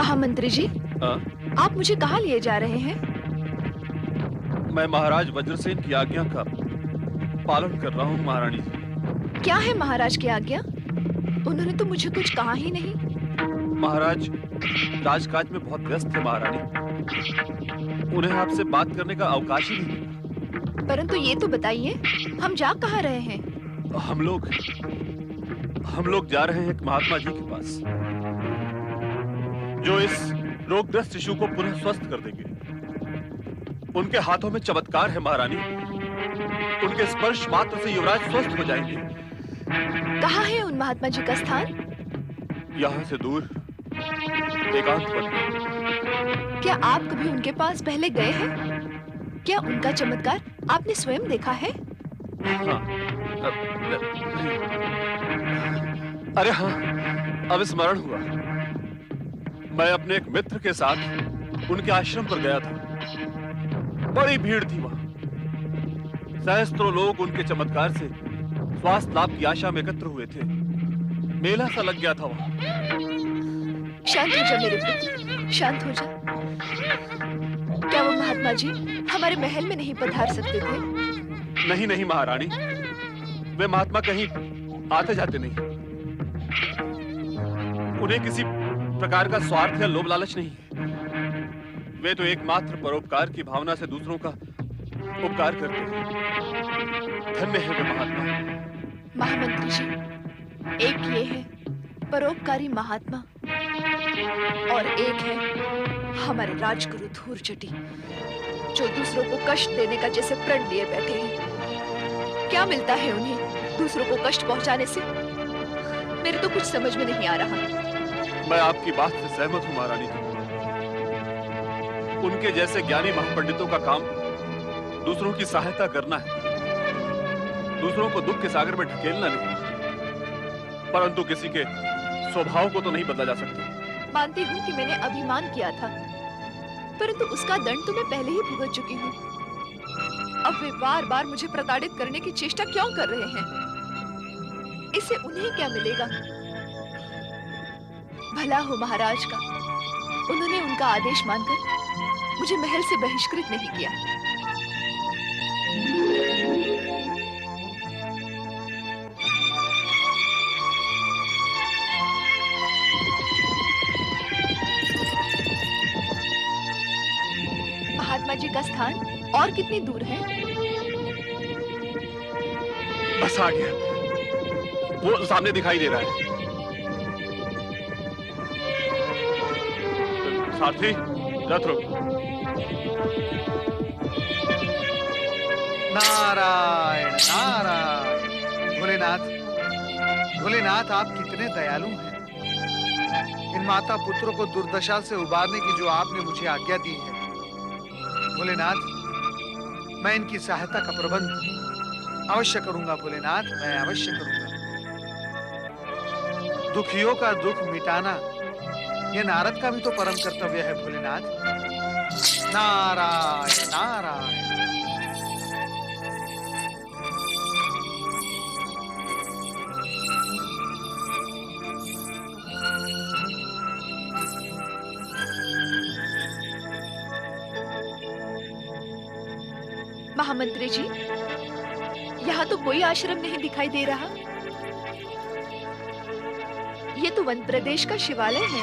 महामंत्री जी, आप मुझे कहाँ लिए जा रहे हैं? मैं महाराज वज्रसेन की आज्ञा का पालन कर रहा हूँ महारानी जी। क्या है महाराज की आज्ञा? उन्होंने तो मुझे कुछ कहा ही नहीं। महाराज राजकाज में बहुत व्यस्त थे महारानी, उन्हें आपसे बात करने का अवकाश ही नहीं। परंतु ये तो बताइए, हम जा कहाँ रहे हैं? हम लोग जा रहे हैं एक महात्मा जी के पास, जो इस रोगग्रस्त शिशु को पुनः स्वस्थ कर देंगे। उनके हाथों में चमत्कार है महारानी, उनके स्पर्श मात्र से युवराज स्वस्थ हो जाएंगे। कहाँ है उन महात्मा जी का स्थान? यहाँ से दूर एकांत पर। क्या आप कभी उनके पास पहले गए हैं? क्या उनका चमत्कार आपने स्वयं देखा है? हाँ, अरे हाँ, अब स्मरण हुआ। मैं अपने एक मित्र के साथ उनके आश्रम पर गया था। बड़ी भीड़ थी वहां, सहस्त्रों लोग उनके चमत्कार से स्वास्थ्य लाभ की आशा में एकत्र हुए थे। मेला सा लग गया था वहां। शांत हो जा मेरे पुत्र, शांत हो जा। क्या वो महात्मा जी हमारे महल में नहीं पधार सकते थे? नहीं नहीं महारानी, वे महात्मा कहीं आते जाते नहीं। उन्हें किसी प्रकार का स्वार्थ या लोभ लालच नहीं है। वे तो एकमात्र परोपकार की भावना से दूसरों का उपकार करते हैं। धन्य है वे महात्मा। महामंत्री जी, एक ये है परोपकारी महात्मा और एक है हमारे राजगुरु धूर्जटी, जो दूसरों को कष्ट देने का जैसे प्रण लिए बैठे हैं। क्या मिलता है उन्हें दूसरों को कष्ट पहुंचाने से? मेरे तो कुछ समझ में नहीं आ रहा। मैं आपकी बात से सहमत हूँ महारानी जी। उनके जैसे ज्ञानी महापंडितों का काम दूसरों की सहायता करना है, दूसरों को दुख के सागर में ढकेलना नहीं। परंतु किसी के स्वभाव को तो नहीं बदला जा सकता। मानती हूँ कि मैंने अभिमान किया था, परंतु उसका दंड तो मैं पहले ही भुगत चुकी हूँ। अब वे बार बार मुझे प्रताड़ित करने की चेष्टा क्यों कर रहे हैं? इससे उन्हें क्या मिलेगा? भला हो महाराज का, उन्होंने उनका आदेश मानकर मुझे महल से बहिष्कृत नहीं किया। महात्मा जी का स्थान और कितनी दूर है? बस आ गया, वो सामने दिखाई दे रहा है। साथी, रथ रोक। नारायण नारायण। भोलेनाथ, भोलेनाथ आप कितने दयालु हैं। इन माता पुत्रों को दुर्दशा से उबारने की जो आपने मुझे आज्ञा दी है, भोलेनाथ मैं इनकी सहायता का प्रबंध अवश्य करूंगा। भोलेनाथ मैं अवश्य करूंगा। दुखियों का दुख मिटाना यह नारद का भी तो परम कर्तव्य है। भोलेनाथ नारायण नारायण। महामंत्री जी, यहाँ तो कोई आश्रम नहीं दिखाई दे रहा। ये तो वन प्रदेश का शिवालय है।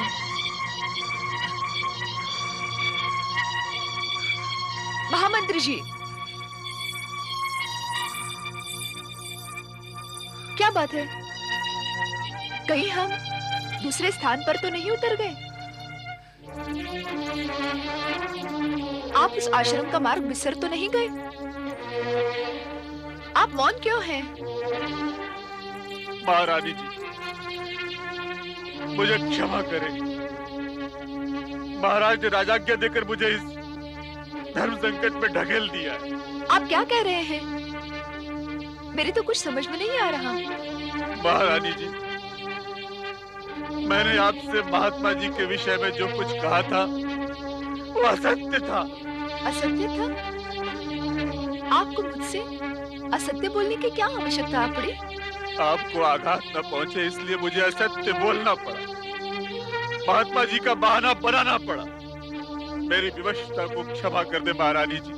महामंत्री जी, क्या बात है? कहीं हम दूसरे स्थान पर तो नहीं उतर गए? आप उस आश्रम का मार्ग बिसर तो नहीं गए? आप मौन क्यों हैं? महारानी जी, मुझे क्षमा करें। महाराज ने राजाज्ञा देकर मुझे इस धर्म संकट में ढकेल दिया है। आप क्या कह रहे हैं? मेरी तो कुछ समझ में नहीं आ रहा। महारानी जी, मैंने आपसे महात्मा जी के विषय में जो कुछ कहा था वो असत्य था। असत्य था? आपको मुझसे असत्य बोलने की क्या आवश्यकता पड़ी? आपको आघात न पहुंचे इसलिए मुझे असत्य बोलना पड़ा। महात्मा जी का बहाना बनाना पड़ा। मेरी विवशता को क्षमा कर दे महारानी जी,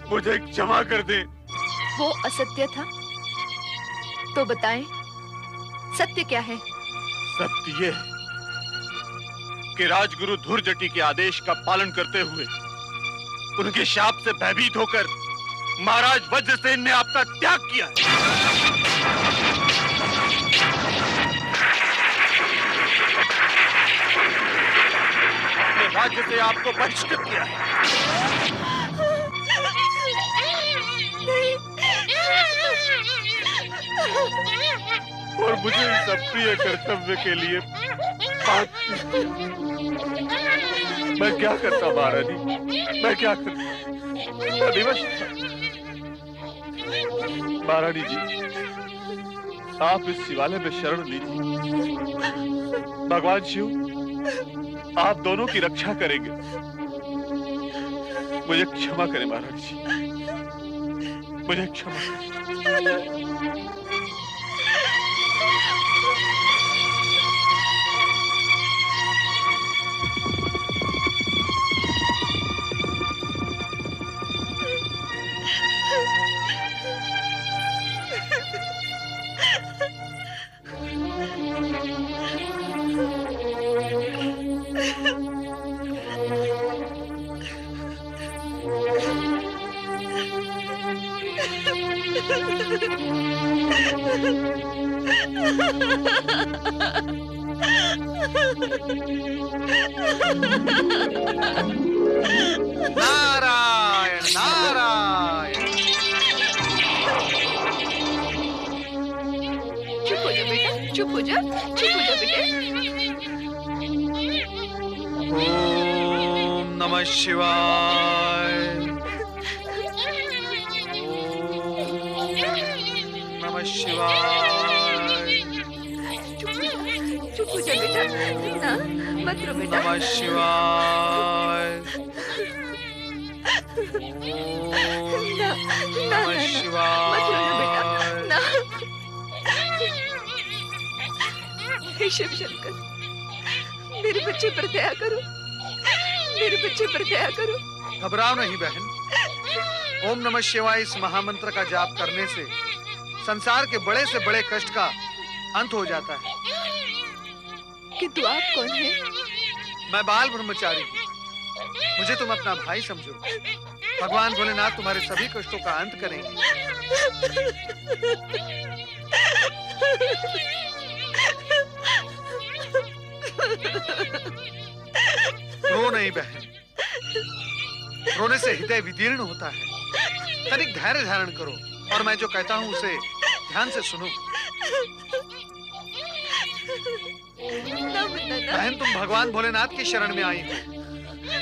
मुझे क्षमा कर दे। वो असत्य था तो बताएं, सत्य क्या है? सत्य ये है कि राजगुरु धूर्जटी के आदेश का पालन करते हुए उनके शाप से भयभीत होकर महाराज वज्रसेन ने आपका त्याग किया है। अपने राज्य से आपको बहिष्कृत किया है। और मुझे इस अप्रिय कर्तव्य के लिए मैं क्या करता महारानी, मैं क्या करता, मैं विवश था। महारानी जी, आप इस शिवालय में शरण लीजिए। भगवान शिव आप दोनों की रक्षा करेंगे। मुझे क्षमा करें महारानी जी, मुझे क्षमा करें। नारायण नारायण। चुप हो जा बेटा, चुप हो जा, चुप हो जा बेटे। ओम नमः शिवाय। ओम नमः शिवाय। चुप हो जा बेटा, ना मत रो बेटा। नमः शिवाय। ना, ना, नमः शिवाय। मत रो बेटा, ना। हे शिव शंकर, मेरे बच्चे पर दया करो, मेरे बच्चे पर दया करो। घबराओ नहीं बहन। ओम नमः शिवाय इस महामंत्र का जाप करने से संसार के बड़े से बड़े कष्ट का अंत हो जाता है। किंतु आप कौन हैं? मैं बाल ब्रह्मचारी हूँ। मुझे तुम अपना भाई समझो। भगवान भोलेनाथ तुम्हारे सभी कष्टों का अंत करेंगे। रो नहीं बहन, रोने से हृदय विदीर्ण होता है। तनिक धैर्य धारण करो और मैं जो कहता हूँ उसे ध्यान से सुनो। बहन, तुम भगवान भोलेनाथ की शरण में आई हो।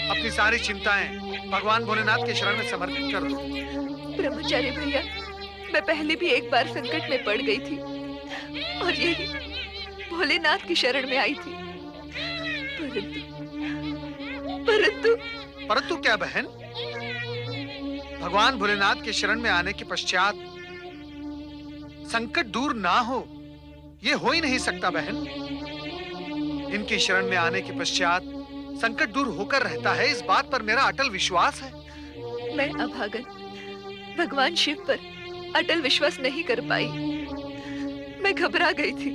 अपनी सारी चिंताएं भगवान भोलेनाथ के शरण में समर्पित कर दो। ब्रह्मचारी भैया, मैं पहले भी एक बार संकट में पड़ गई थी और यही भोलेनाथ की शरण में आई थी। परंतु परंतु क्या बहन? भगवान भोलेनाथ के शरण में आने के पश्चात संकट दूर ना हो, ये हो ही नहीं सकता बहन। इनकी शरण में आने के पश्चात संकट दूर होकर रहता है, इस बात पर मेरा अटल विश्वास है। मैं अभागन भगवान शिव पर अटल विश्वास नहीं कर पाई। मैं घबरा गई थी।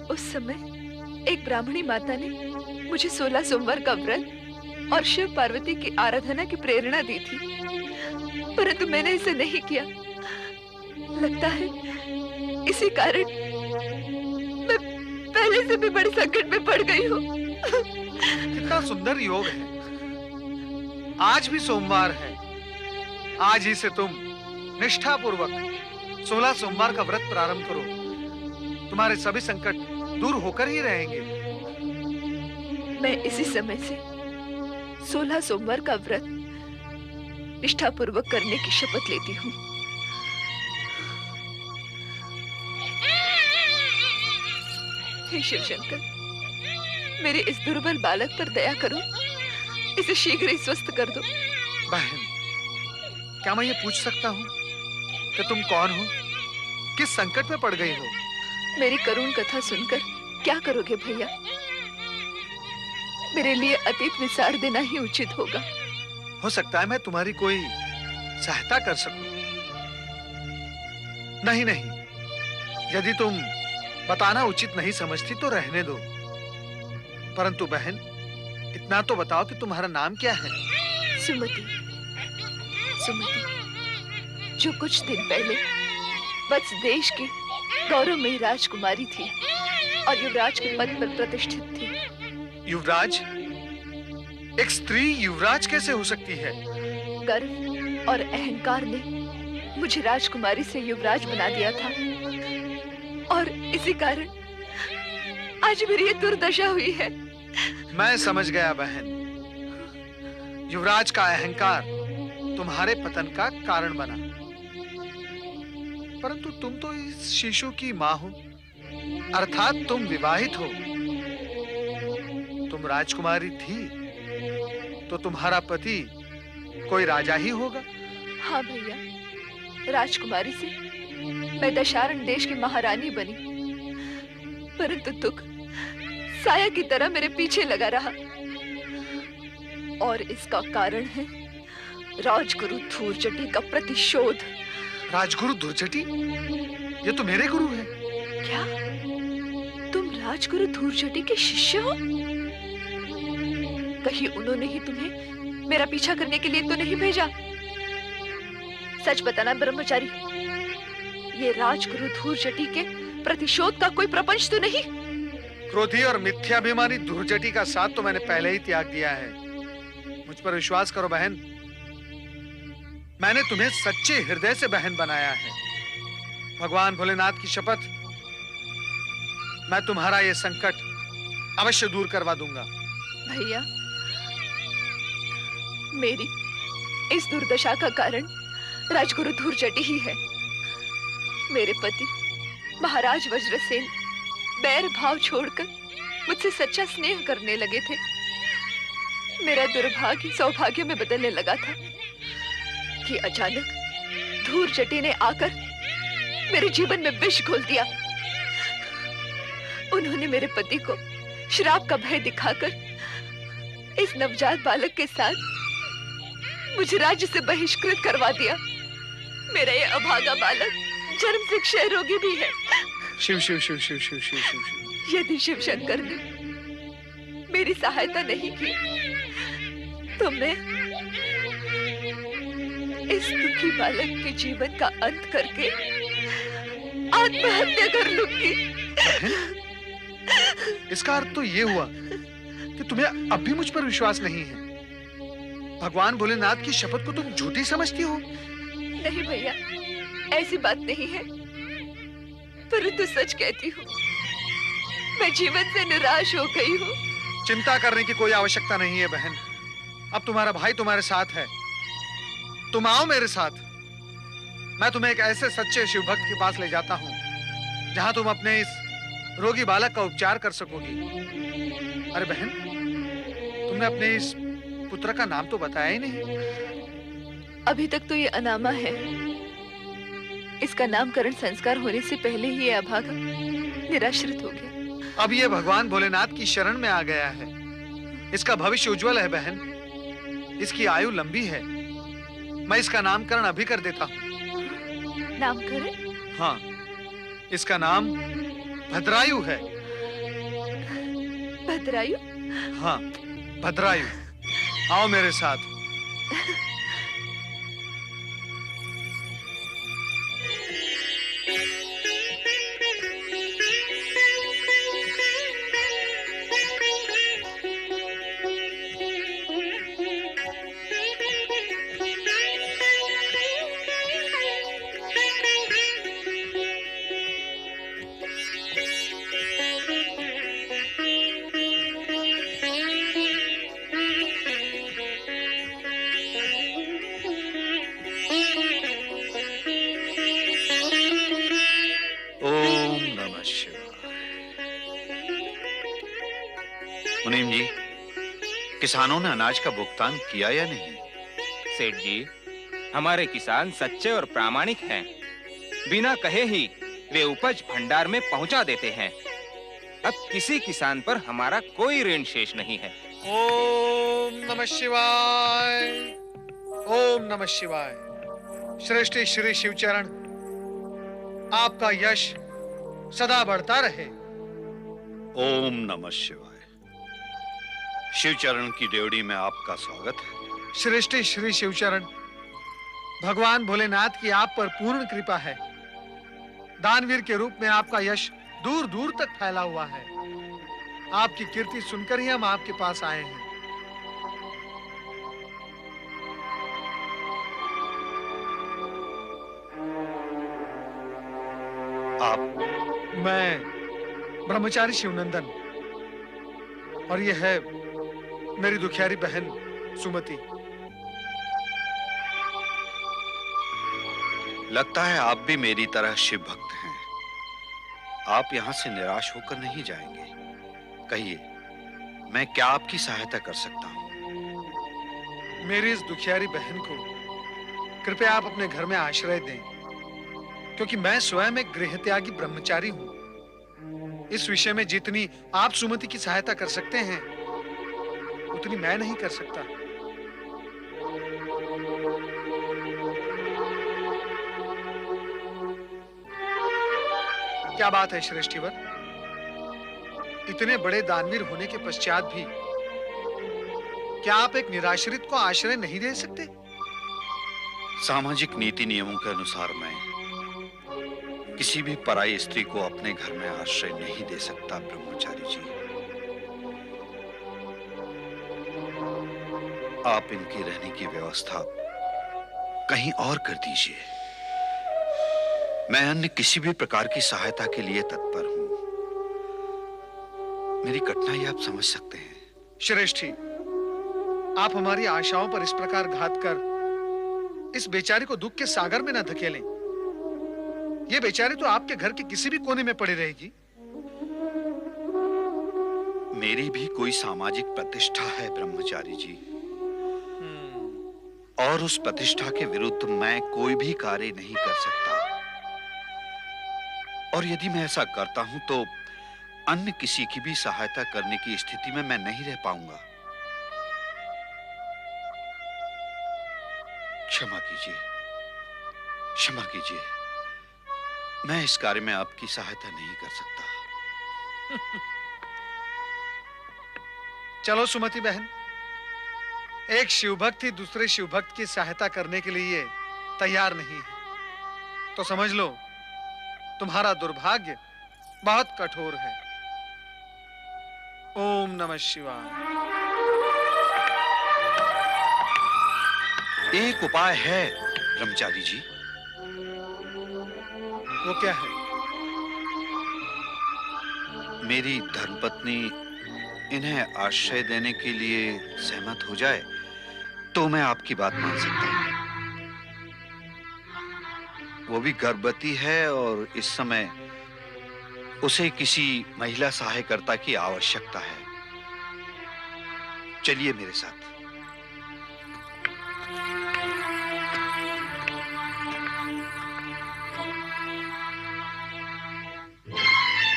उस समय एक ब्राह्मणी माता ने मुझे 16 सोमवार का व्रत और शिव पार्वती की आराधना की प्रेरणा दी थी, परंतु मैंने इसे नहीं किया। लगता है इसी कारण मैं पहले से भी बड़े संकट में पड़ गई हूँ। कितना सुंदर योग है। आज भी सोमवार है। आज ही से तुम निष्ठापूर्वक 16 सोमवार का व्रत प्रारंभ करो। तुम्हारे सभी संकट दूर होकर ही रहेंगे। मैं इसी समय से 16 सोमवार का व्रत निष्ठापूर्वक करने की शपथ लेती हूँ। हे शिव शंकर, मेरे इस दुर्बल बालक पर दया करो, इसे शीघ्र ही स्वस्थ कर दो। बहन, क्या मैं ये पूछ सकता हूँ कि तुम कौन हो? किस संकट में पड़ गई हो? मेरी करुण कथा सुनकर क्या करोगे भैया? मेरे लिए अतीत विसार देना ही उचित होगा। हो सकता है मैं तुम्हारी कोई सहायता कर सकूं। नहीं नहीं, यदि तुम बताना उचित नहीं समझती तो रहने दो। परंतु बहन, इतना तो बताओ कि तुम्हारा नाम क्या है? सुमति। सुमति, जो कुछ दिन पहले वत्स देश की गौरवमयी राजकुमारी थी और युवराज के पद पर प्रतिष्ठित थी। युवराज? एक स्त्री युवराज कैसे हो सकती है? गर्व और अहंकार ने मुझे राजकुमारी से युवराज बना दिया था और इसी कारण आज मेरी ये दुर्दशा हुई है। मैं समझ गया बहन। युवराज का अहंकार तुम्हारे पतन का कारण बना। परंतु तुम तो इस शिशु की मां हो, अर्थात तुम विवाहित हो। तुम राजकुमारी थी तो तुम्हारा पति कोई राजा ही होगा। हाँ भैया, राजकुमारी से मैं दशारण देश की महारानी बनी, परंतु दुख साया की तरह मेरे पीछे लगा रहा और इसका कारण है राजगुरु धूर्जटी का प्रतिशोध। राजगुरु धूर्जटी? ये तो मेरे गुरु हैं। क्या तुम राजगुरु धूर्जटी के शिष्य हो? कहीं उन्होंने ही तुम्हें मेरा पीछा करने के लिए तो नहीं भेजा? सच बताना ब्रह्मचारी, ये राजगुरु धूर्जटी के प्रतिशोध का कोई प्रपंच तो नहीं? क्रोधी और मिथ्याभिमानी धूर्जटी का साथ तो मैंने पहले ही त्याग दिया है। मुझ पर विश्वास करो बहन, मैंने तुम्हें सच्चे हृदय से बहन बनाया है। भगवान भोलेनाथ की शपथ, मैं तुम्हारा ये संकट अवश्य दूर करवा दूंगा। भैया, मेरी इस दुर्दशा का कारण राजगुरु धूर्जटी ही है। मेरे पति महाराज वज्रसेन बैर भाव छोड़कर मुझसे सच्चा स्नेह करने लगे थे। मेरा दुर्भाग्य सौभाग्य में बदलने लगा था कि अचानक धूर्जटी ने आकर मेरे जीवन में विष घोल दिया। उन्होंने मेरे पति को श्राप का भय दिखाकर इस नवजात बालक के साथ मुझे राज्य से बहिष्कृत करवा दिया। मेरा ये अभागा बालक जन्म से क्षय रोगी भी है। शिव शिव शिव शिव शिव शिव शिव शिव। यदि शिव शंकर ने मेरी सहायता नहीं की तो मैं इस दुखी बालक के जीवन का अंत करके आत्महत्या कर लूंगी। इसका अर्थ तो ये हुआ कि तुम्हें अब भी मुझ पर विश्वास नहीं है। भगवान भोलेनाथ की शपथ को तुम झूठी समझती हो? नहीं भैया, ऐसी बात नहीं है, परंतु सच कहती हूँ, मैं जीवन से निराश हो गई हूँ। चिंता करने की कोई आवश्यकता नहीं है बहन। अब तुम्हारा भाई तुम्हारे साथ है। तुम आओ मेरे साथ। मैं तुम्हें एक ऐसे सच्चे शिव भक्त के पास ले जाता हूँ जहाँ तुम अपने इस रोगी बालक का उपचार कर सकोगी। अरे बहन, तुमने अपने इस पुत्र का नाम तो बताया ही नहीं। अभी तक तो ये अनामा है। इसका नामकरण संस्कार होने से पहले ही ये अभागा निराश्रित हो गया। अब ये भगवान भोलेनाथ की शरण में आ गया है। इसका भविष्य उज्जवल है बहन। इसकी आयु लंबी है। मैं इसका नामकरण अभी कर देता हूँ। नामकरण? हाँ, इसका नाम भद्रायु है। भद्रायु? हाँ, भद्रायु। आओ मेरे साथ। मुनीम जी, किसानों ने अनाज का भुगतान किया या नहीं? सेठ जी, हमारे किसान सच्चे और प्रामाणिक हैं। बिना कहे ही वे उपज भंडार में पहुंचा देते हैं। अब किसी किसान पर हमारा कोई ऋण शेष नहीं है। ओम नमः शिवाय, ओम नमः शिवाय। श्रेष्ठ श्री शिवचरण, आपका यश सदा बढ़ता रहे। ओम नमः शिवाय। शिवचरण की ड्योढ़ी में आपका स्वागत है। श्रेष्ठ श्री शिवचरण, भगवान भोलेनाथ की आप पर पूर्ण कृपा है। दानवीर के रूप में आपका यश दूर दूर तक फैला हुआ है। आपकी कीर्ति सुनकर ही हम आपके पास आए हैं। आप? मैं ब्रह्मचारी शिवनंदन, और यह है मेरी दुखियारी बहन सुमति। लगता है आप भी मेरी तरह शिव भक्त हैं। आप यहां से निराश होकर नहीं जाएंगे। कहिए, मैं क्या आपकी सहायता कर सकता हूं? मेरी इस दुखियारी बहन को कृपया आप अपने घर में आश्रय दें, क्योंकि मैं स्वयं एक गृहत्यागी ब्रह्मचारी हूं। इस विषय में जितनी आप सुमति की सहायता कर सकते हैं, उतनी मैं नहीं कर सकता। क्या बात है श्रेष्ठीवर, इतने बड़े दानवीर होने के पश्चात भी क्या आप एक निराश्रित को आश्रय नहीं दे सकते? सामाजिक नीति नियमों के अनुसार मैं किसी भी पराई स्त्री को अपने घर में आश्रय नहीं दे सकता ब्रह्मचारी जी। आप इनकी रहने की व्यवस्था कहीं और कर दीजिए। मैं अन्य किसी भी प्रकार की सहायता के लिए तत्पर हूं। मेरी कठिनाई आप समझ सकते हैं। श्रेष्ठी, आप हमारी आशाओं पर इस प्रकार घात कर इस बेचारी को दुख के सागर में न धकेलें। ये बेचारी तो आपके घर के किसी भी कोने में पड़ी रहेगी। मेरी भी कोई सामाजिक प्रतिष्ठा है ब्रह्मचारी जी, और उस प्रतिष्ठा के विरुद्ध मैं कोई भी कार्य नहीं कर सकता। और यदि मैं ऐसा करता हूं तो अन्य किसी की भी सहायता करने की स्थिति में मैं नहीं रह पाऊंगा। क्षमा कीजिए, क्षमा कीजिए। मैं इस कार्य में आपकी सहायता नहीं कर सकता। चलो सुमति बहन, एक शिवभक्त ही दूसरे शिवभक्त की सहायता करने के लिए तैयार नहीं है, तो समझ लो तुम्हारा दुर्भाग्य बहुत कठोर है। ओम नमः शिवाय। एक उपाय है ब्रह्मचारी जी। वो क्या है? मेरी धर्मपत्नी इन्हें आश्रय देने के लिए सहमत हो जाए तो मैं आपकी बात मान सकता हूं। वो भी गर्भवती है और इस समय उसे किसी महिला सहायकर्ता की आवश्यकता है। चलिए मेरे साथ।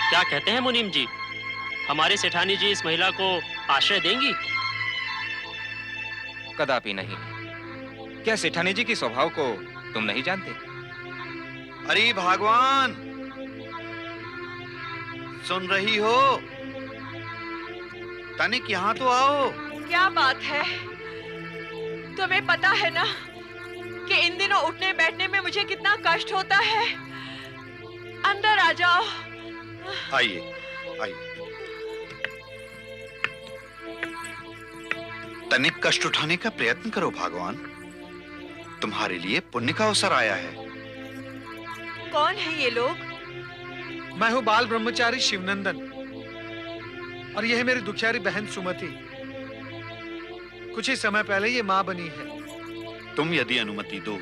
क्या कहते हैं मुनीम जी, हमारे सेठानी जी इस महिला को आश्रय देंगी? कदापि नहीं। क्या सेठानी जी की स्वभाव को तुम नहीं जानते? अरे भगवान, सुन रही हो? तनिक यहाँ तो आओ। क्या बात है? तुम्हें पता है ना कि इन दिनों उठने बैठने में मुझे कितना कष्ट होता है। अंदर आ जाओ। आइए, आइए। तनिक कष्ट उठाने का प्रयत्न करो भगवान। तुम्हारे लिए पुण्य का अवसर आया है। कौन है ये लोग? मैं हूं बाल ब्रह्मचारी शिवनंदन, और यह है मेरी दुखियारी बहन सुमति। कुछ ही समय पहले ये मां बनी है। तुम यदि अनुमति दो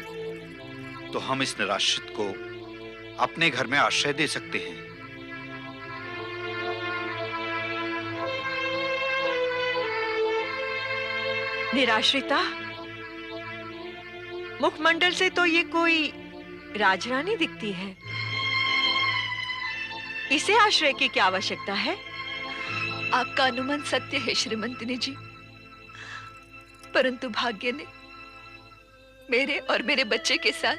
तो हम इस निराश्रित को अपने घर में आश्रय दे सकते हैं। निराश्रिता? मुखमंडल से तो ये कोई राजरानी दिखती है। इसे आश्रय की क्या आवश्यकता है? आपका अनुमान सत्य है श्रीमंतिनी जी, परंतु भाग्य ने मेरे और मेरे बच्चे के साथ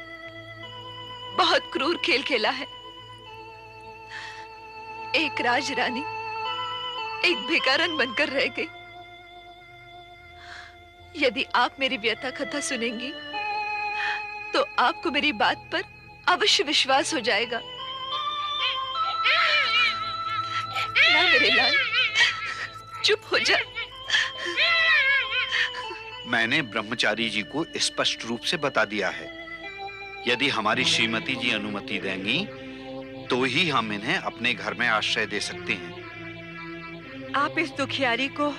बहुत क्रूर खेल खेला है। एक राजरानी एक भिखारन बनकर रह गई। यदि आप मेरी व्यथा कथा सुनेंगी तो आपको मेरी बात पर अवश्य विश्वास हो जाएगा। ना मेरे लाल, चुप हो जा। मैंने ब्रह्मचारी जी को स्पष्ट रूप से बता दिया है, यदि हमारी श्रीमती जी अनुमति देंगी तो ही हम इन्हें अपने घर में आश्रय दे सकते हैं। आप इस दुखियारी को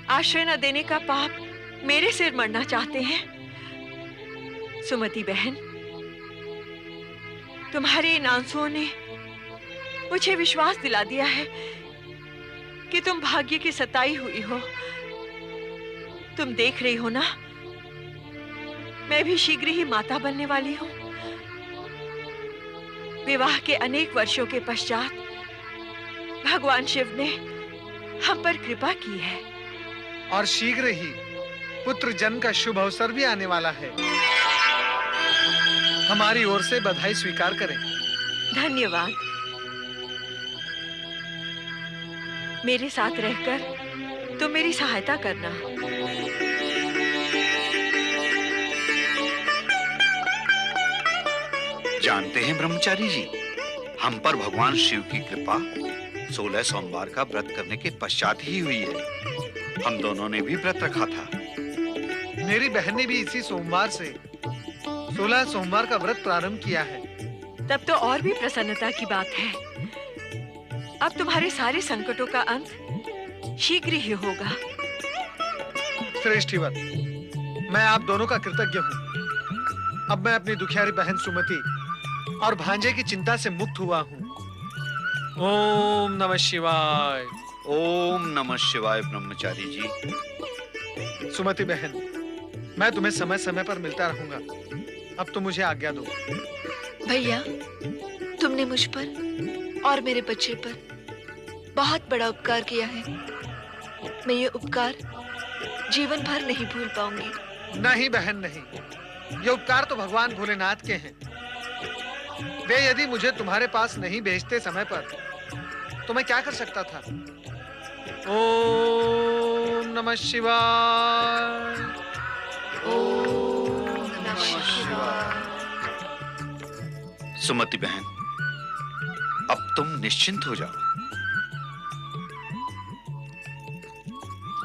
आश्रय न देने का पाप मेरे सिर मरना चाहते हैं? सुमति बहन, तुम्हारे इन आंसुओं ने मुझे विश्वास दिला दिया है कि तुम भाग्य की सताई हुई हो। तुम देख रही हो ना, मैं भी शीघ्र ही माता बनने वाली हूँ। विवाह के अनेक वर्षों के पश्चात भगवान शिव ने हम पर कृपा की है और शीघ्र ही पुत्र जन्म का शुभ अवसर भी आने वाला है। हमारी ओर से बधाई स्वीकार करें। धन्यवाद। मेरे साथ रहकर तुम मेरी सहायता करना। जानते हैं ब्रह्मचारी जी, हम पर भगवान शिव की कृपा 16 सोमवार का व्रत करने के पश्चात ही हुई है। हम दोनों ने भी व्रत रखा था। मेरी बहन ने भी इसी सोमवार से 16 सोमवार का व्रत प्रारंभ किया है। तब तो और भी प्रसन्नता की बात है। अब तुम्हारे सारे संकटों का अंत शीघ्र ही होगा। श्रेष्ठीवर, मैं आप दोनों का कृतज्ञ हूँ। अब मैं अपनी दुखियारी बहन सुमति और भांजे की चिंता से मुक्त हुआ हूँ। ओम नमः शिवाय। ओम नमः शिवाय। ब्रह्मचारी जी। सुमति बहन, मैं तुम्हें समय समय पर मिलता रहूंगा। अब तुम मुझे आज्ञा दो। भैया, तुमने मुझ पर और मेरे बच्चे पर बहुत बड़ा उपकार किया है। मैं ये उपकार जीवन भर नहीं भूल पाऊंगी। नहीं बहन, नहीं। ये उपकार तो भगवान भोलेनाथ के हैं। वे यदि मुझे तुम्हारे पास नहीं भेजते समय पर तो मैं क्या कर सकता था। ओम नमः शिवाय। ओम नमः शिवाय। सुमति बहन, अब तुम निश्चिंत हो जाओ।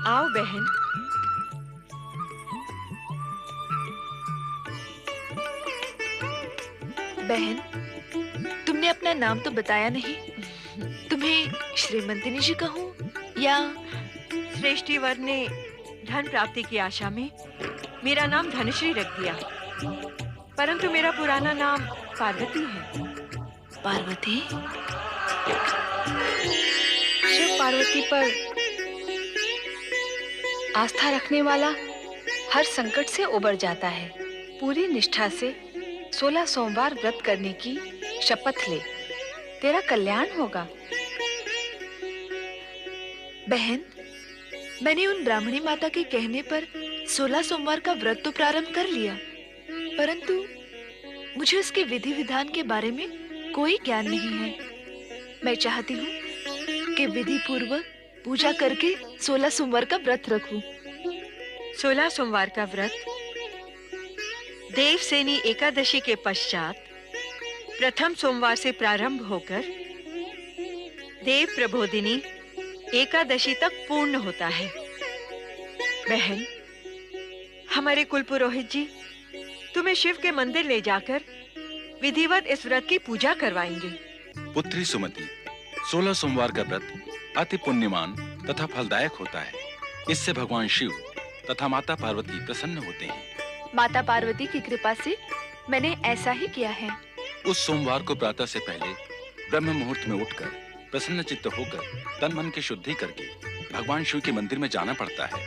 आओ बहन। बहन, तुमने अपना नाम तो बताया नहीं। तुम्हें श्रीमंतिनी जी कहूं या? श्रेष्ठीवर ने धन प्राप्ति की आशा में मेरा नाम धनश्री रख दिया, परंतु मेरा पुराना नाम पार्वती है। पार्वती? शिव पार्वती पर आस्था रखने वाला हर संकट से उबर जाता है। पूरी निष्ठा से 16 सोमवार व्रत करने की शपथ ले, तेरा कल्याण होगा। बहन, मैंने उन ब्राह्मणी माता के कहने पर 16 सोमवार का व्रत तो प्रारंभ कर लिया, परंतु मुझे उसके विधि विधान के बारे में कोई ज्ञान नहीं है। मैं चाहती हूँ कि विधि पूर्वक पूजा करके 16 सोमवार का व्रत रखूं। 16 सोमवार का व्रत देवसेनी एकादशी के पश्चात प्रथम सोमवार से प्रारंभ होकर देव प्रबोधिनी एकादशी तक पूर्ण होता है। बहन, हमारे कुल पुरोहित जी तुम्हें शिव के मंदिर ले जाकर विधिवत इस व्रत की पूजा करवाएंगे। पुत्री सुमति, 16 सोमवार का व्रत अति पुण्यमान तथा फलदायक होता है। इससे भगवान शिव तथा माता पार्वती प्रसन्न होते हैं। माता पार्वती की कृपा से मैंने ऐसा ही किया है। उस सोमवार को प्रातः से पहले ब्रह्म मुहूर्त में उठकर प्रसन्न चित्त होकर तन मन की शुद्धि करके भगवान शिव के मंदिर में जाना पड़ता है।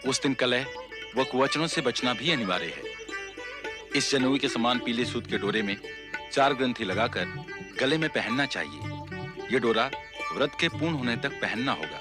उस दिन कलह व कुवचनों से बचना भी अनिवार्य है। इस जनेऊ के समान पीले सूत के डोरे में 4 ग्रंथि लगाकर गले में पहनना चाहिए। ये डोरा व्रत के पूर्ण होने तक पहनना होगा।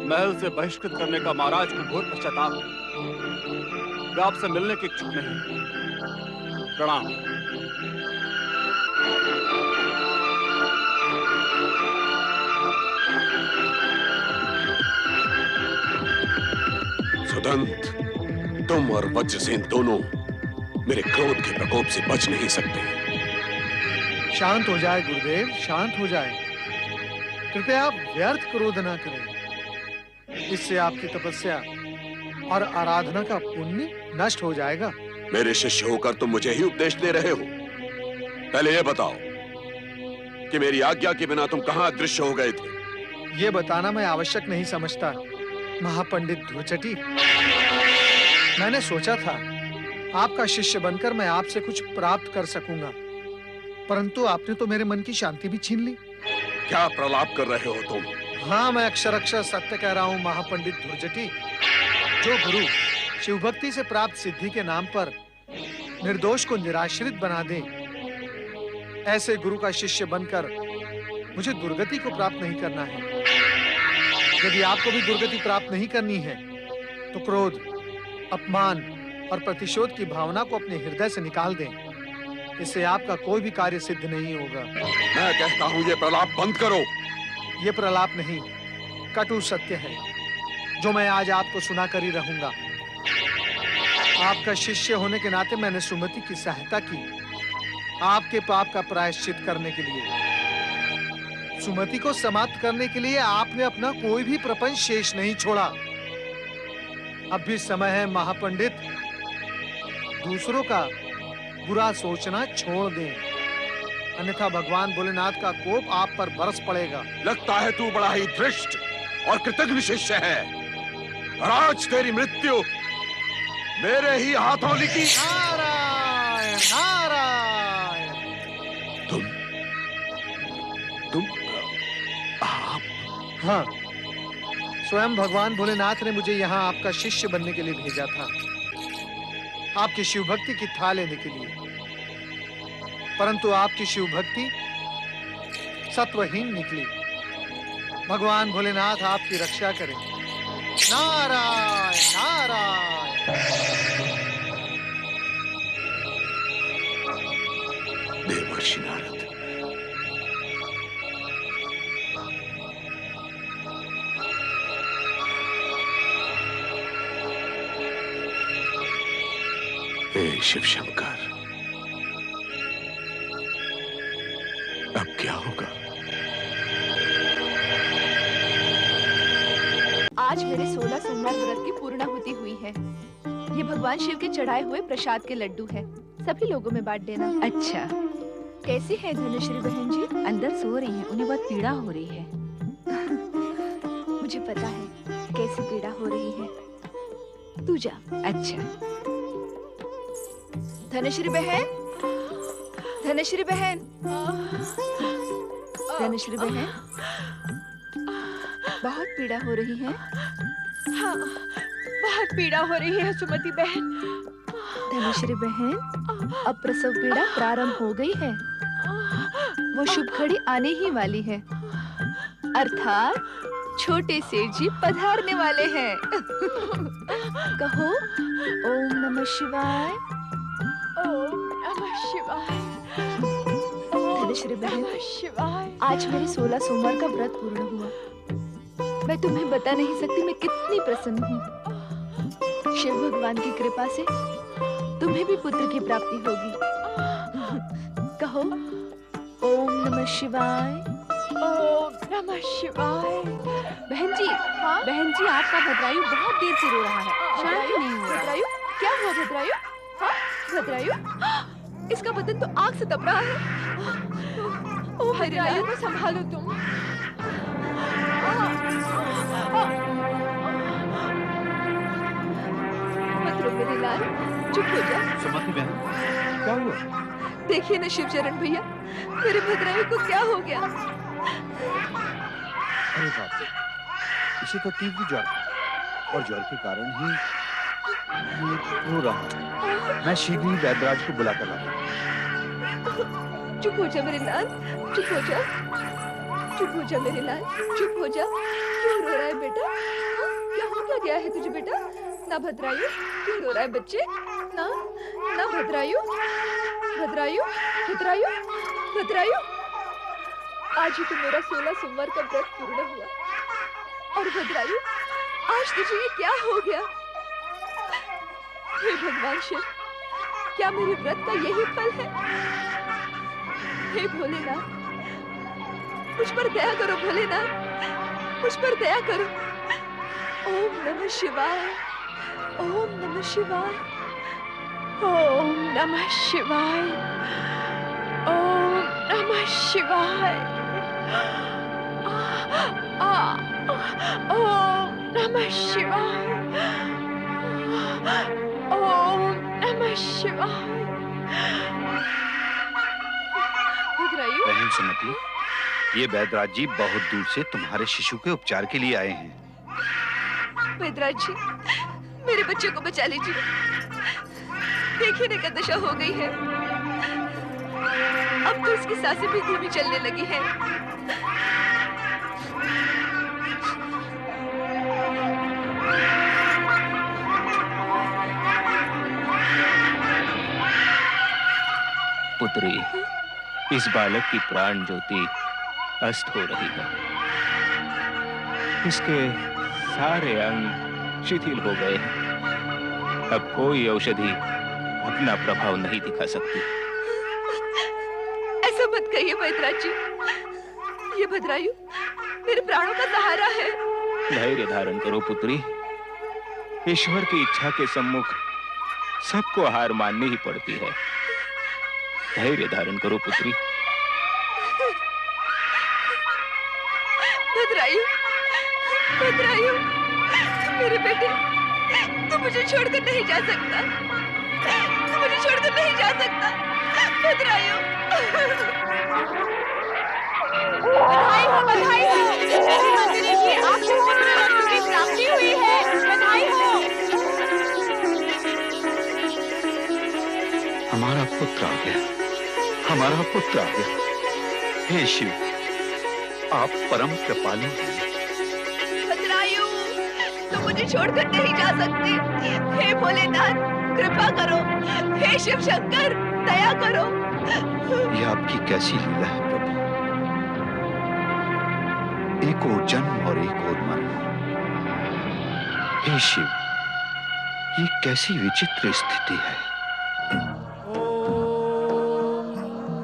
महल से बहिष्कृत करने का महाराज को घोर पश्चाताप है। वे आपसे मिलने के इच्छुक नहीं। प्रणाम। सुदंत, तुम और वज्रसेन दोनों मेरे क्रोध के प्रकोप से बच नहीं सकते। शांत हो जाए गुरुदेव, शांत हो जाए। कृपया आप व्यर्थ क्रोध ना करें। इससे आपकी तपस्या और आराधना का पुण्य नष्ट हो जाएगा। मेरे शिष्य होकर तुम मुझे ही उपदेश दे रहे हो। पहले यह बताओ कि मेरी आज्ञा के बिना तुम कहां अदृश्य हो गए थे? ये बताना मैं आवश्यक नहीं समझता महापंडित धुरचटी। मैंने सोचा था आपका शिष्य बनकर मैं आपसे कुछ प्राप्त कर सकूंगा, परंतु आपने तो मेरे मन की शांति भी छीन ली। क्या प्रलाप कर रहे हो तुम? हाँ, मैं अक्षर अक्षर सत्य कह रहा हूँ महापंडित धुरचटी। जो गुरु शिव भक्ति से प्राप्त सिद्धि के नाम पर निर्दोष को निराश्रित बना दे, ऐसे गुरु का शिष्य बनकर मुझे दुर्गति को प्राप्त नहीं करना है। यदि आपको भी दुर्गति प्राप्त नहीं करनी है तो क्रोध, अपमान और प्रतिशोध की भावना को अपने हृदय से निकाल दें। इससे आपका कोई भी कार्य सिद्ध नहीं होगा। मैं कहता हूँ ये प्रलाप बंद करो। ये प्रलाप नहीं, कटु सत्य है जो मैं आज आपको सुनाकर ही रहूंगा। आपका शिष्य होने के नाते मैंने सुमति की सहायता की, आपके पाप का प्रायश्चित करने के लिए। सुमति को समाप्त करने के लिए आपने अपना कोई भी प्रपंच शेष नहीं छोड़ा। अब भी समय है महापंडित, दूसरों का बुरा सोचना छोड़ दें, अन्यथा भगवान भोलेनाथ का कोप आप पर बरस पड़ेगा। लगता है तू बड़ा ही धृष्ट और कृतघ्न शिष्य है। और आज तेरी मृत्यु मेरे ही हाथों लिखी। नारायण नारायण। तुम आप? हाँ, स्वयं भगवान भोलेनाथ ने मुझे यहाँ आपका शिष्य बनने के लिए भेजा था, आपकी शिव भक्ति की था लेने के लिए। परंतु आपकी शिव भक्ति सत्वहीन निकली। भगवान भोलेनाथ आपकी रक्षा करें। नारायण नारायण। देवर्षि नारद, हे शिव शंकर, अब क्या होगा? आज मेरे 16 सोमवार व्रत की पूर्णाहुति हुई है। ये भगवान शिव के चढ़ाए हुए प्रसाद के लड्डू है, सभी लोगों में बांट देना। अच्छा, कैसी है धनुश्री बहन जी? अंदर सो रही है, उन्हें बहुत पीड़ा हो रही है। मुझे पता है कैसी पीड़ा हो रही है। तू जा। अच्छा। धनुश्री बहन, धनुश्री बहन, धनुश्री बहन, बहुत पीड़ा हो रही है। हाँ, बहुत पीड़ा हो रही है सुमति बहन। धनुश्री बहन, अब प्रसव पीड़ा प्रारंभ हो गई है। वो शुभ घड़ी आने ही वाली है, अर्थात छोटे सेठ जी पधारने वाले हैं। कहो ओम नमः शिवाय। ओम नमः शिवाय। धनुश्री बहन, शिवाय। आज मेरे 16 सोमवार का व्रत पूर्ण हुआ। मैं तुम्हें बता नहीं सकती मैं कितनी प्रसन्न हूँ। शिव भगवान की कृपा से तुम्हें भी पुत्र की प्राप्ति होगी। कहो ओम नमः शिवाय। ओम नमः शिवाय। बहन जी, हाँ? बहन जी, आपका भद्रायु बहुत देर से रो रहा है, शांत नहीं हुआ। भद्रायु? क्या हुआ भद्रायु? हाँ? भद्रायु? इसका बदन तो आग से तप रहा है। ओ भद्रायु को संभालो तुम। मत रो मेरे लाल, चुप हो जा। सुमति बहन, क्या हुआ? देखिए ना शिवचरण भैया, मेरे भद्रायु को क्या हो गया? अरे बाप रे, इसे तो तीव्र ज्वर है और ज्वर के कारण ही ये रो रहा है। मैं शीघ्र ही वैद्यराज को बुलाकर लाता हूं। चुप हो जा मेरे लाल, चुप हो जा, चुप हो जा मेरे लाल, चुप हो जा। क्यों रो रहा है बेटा? हाँ? क्या हो क्या गया है तुझे बेटा? ना भद्रायु, क्यों रो रहा है बच्चे? ना ना भद्रायु, भद्रायु, भद्रायु, भद्रायु। आज ही तो मेरा 16 सोमवार का व्रत पूर्ण हुआ। और भद्रायु, आज तुझे ये क्या हो गया? हे भगवान शिव, क्या मेरे व्रत का यही फल है? हे भोलेनाथ, मुझ पर दया करो भोलेनाथ, मुझ पर दया करो। ओम नमः शिवाय, ओम नमः शिवाय, ओम नमः शिवाय, ओम नमः शिवाय, ओम नमः शिवाय, ओम नमः शिवाय। भद्रायु, बहन सुमति, ये वैद्यराज जी बहुत दूर से तुम्हारे शिशु के उपचार के लिए आए हैं। वैद्यराज जी, मेरे बच्चे को बचा लीजिए। देखिए ना क्या दशा हो गई है। अब तो इसकी सांसें भी धीमी चलने लगी हैं। पुत्री, इस बालक की प्राण ज्योति अस्त हो रही है। इसके सारे अंग शिथिल हो गए हैं। अब कोई औषधि अपना प्रभाव नहीं दिखा सकती। ऐसा मत कहिए वैद्यराज जी, ये भद्रायु मेरे प्राणों का सहारा है। धैर्य धारण करो पुत्री। ईश्वर की इच्छा के सम्मुख सबको हार माननी ही पड़ती है। धैर्य धारण करो पुत्री। भद्रायु, भद्रायु, मेरे बेटे, तू मुझे छोड़कर नहीं जा सकता। तू मुझे छोड़कर नहीं जा सकता। भद्रायु, बधाई हो, बधाई हो। देखिए, आप की प्राप्ति हुई है। बधाई हो। हमारा पुत्र आ गया, हमारा पुत्र आ गया। हे शिव, आप परम कृपालु हैं। भद्रायु, तुम मुझे छोड़कर नहीं जा सकते। हे भोलेनाथ, कृपा करो। हे शिव शंकर, दया करो। यह आपकी कैसी लीला है प्रभु। एक और जन्म और एक और मरण। हे शिव, ये कैसी विचित्र स्थिति है।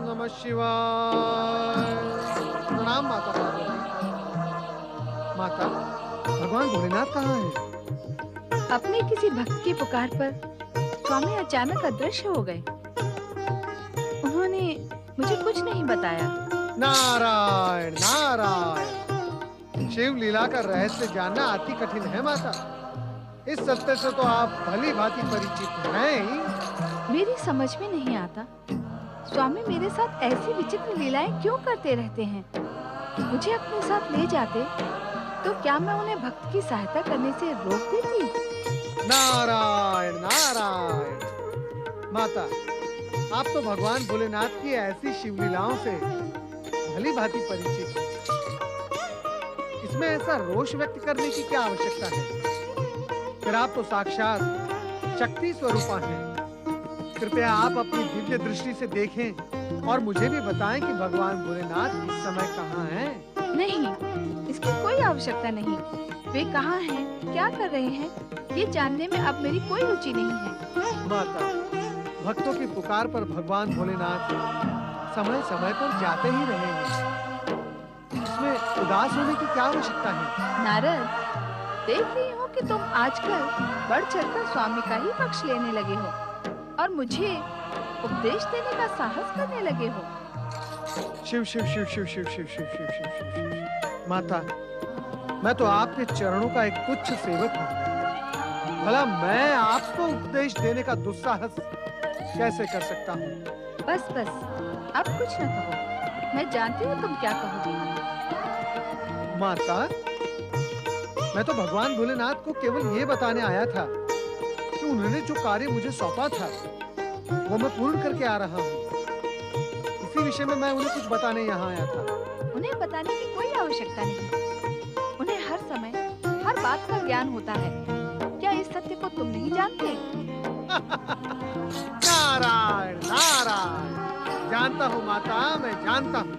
नमः शिवाय। प्रणाम माता पार्वती। माता, भगवान भोलेनाथ कहाँ हैं? अपने किसी भक्त की पुकार पर स्वामी अचानक अदृश्य हो गए। उन्होंने मुझे कुछ नहीं बताया। नारायण नारायण। शिव लीला का रहस्य जानना अति कठिन है माता। इस सत्य से तो आप भली भांति परिचित हैं ही। मेरी समझ में नहीं आता, स्वामी मेरे साथ ऐसी विचित्र लीलाएं क्यों करते रहते हैं। मुझे अपने साथ ले जाते तो क्या मैं उन्हें भक्त की सहायता करने से रोक देती? नारायण नारायण। माता, आप तो भगवान भोलेनाथ की ऐसी शिव लीलाओं से भली भांति परिचित हैं। इसमें ऐसा रोष व्यक्त करने की क्या आवश्यकता है? फिर आप तो साक्षात शक्ति स्वरूपा हैं। कृपया आप अपनी दिव्य दृष्टि से देखें और मुझे भी बताएं कि भगवान भोलेनाथ इस समय कहाँ हैं। नहीं, इसकी कोई आवश्यकता नहीं। वे कहाँ हैं, क्या कर रहे हैं, ये जानने में अब मेरी कोई रुचि नहीं है। माता, भक्तों की पुकार पर भगवान भोलेनाथ समय समय पर जाते ही रहेंगे। इसमें उदास होने की क्या आवश्यकता है? नारद, देख रही हूँ कि तुम आजकल बढ़ चढ़कर स्वामी का ही पक्ष लेने लगे हो और मुझे उपदेश देने का साहस करने लगे हो। शिव शिव शिव शिव शिव शिव शिव शिव शिव शिव शिव। माता, मैं तो आपके चरणों का एक तुच्छ सेवक हूँ। भला मैं आपको उपदेश देने का दुस्साहस कैसे कर सकता हूँ? बस बस, अब कुछ न कहो। मैं जानती हूँ तुम क्या कहोगे। माता, मैं तो भगवान भोलेनाथ को केवल ये बताने आया था कि उन्होंने जो कार्य मुझे सौंपा था वो मैं पूर्ण करके आ रहा हूँ। इसी विषय में मैं उन्हें कुछ बताने यहाँ आया था। उन्हें बताने की कोई आवश्यकता नहीं। उन्हें हर समय हर बात का ज्ञान होता है। क्या इस सत्य को तुम नहीं जानते? नारायण नारायण, जानता हूँ माता, मैं जानता हूँ,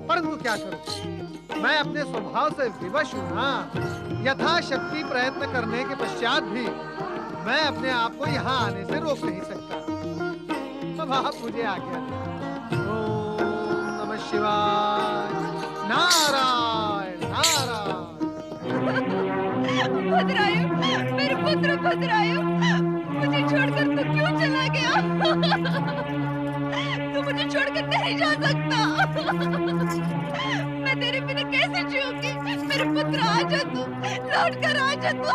परंतु क्या करूँ, मैं अपने स्वभाव से विवश हूँ ना। यथाशक्ति प्रयत्न करने के पश्चात भी मैं अपने आप को यहाँ आने से रोक नहीं सकता। अब आप मुझे आज्ञा दें। ओम नमः शिवाय। नारायण नारायण। भद्रायु, मेरे पुत्र भद्रायु, मुझे छोड़कर तू क्यों चला गया? तू मुझे छोड़कर नहीं जा सकता। मैं तेरे बिना कैसे जीऊंगी? मेरे पुत्र आ जा, तू लौट कर आ जा तू।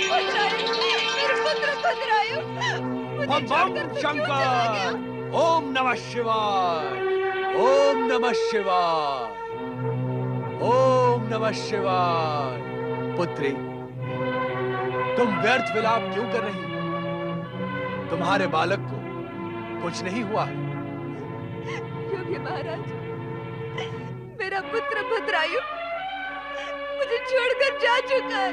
भद्रायु, मेरे पुत्र भद्रायु, मुझे छोड़कर तू क्यों चला गया? ओम नमः शिवाय, ओम नमः शिवाय, ओम नमः शिवाय। पुत्री, तुम व्यर्थ विलाप क्यों कर रही हो? तुम्हारे बालक को कुछ नहीं हुआ है। योगी महाराज, मेरा पुत्र भद्रायु मुझे छोड़कर जा चुका है।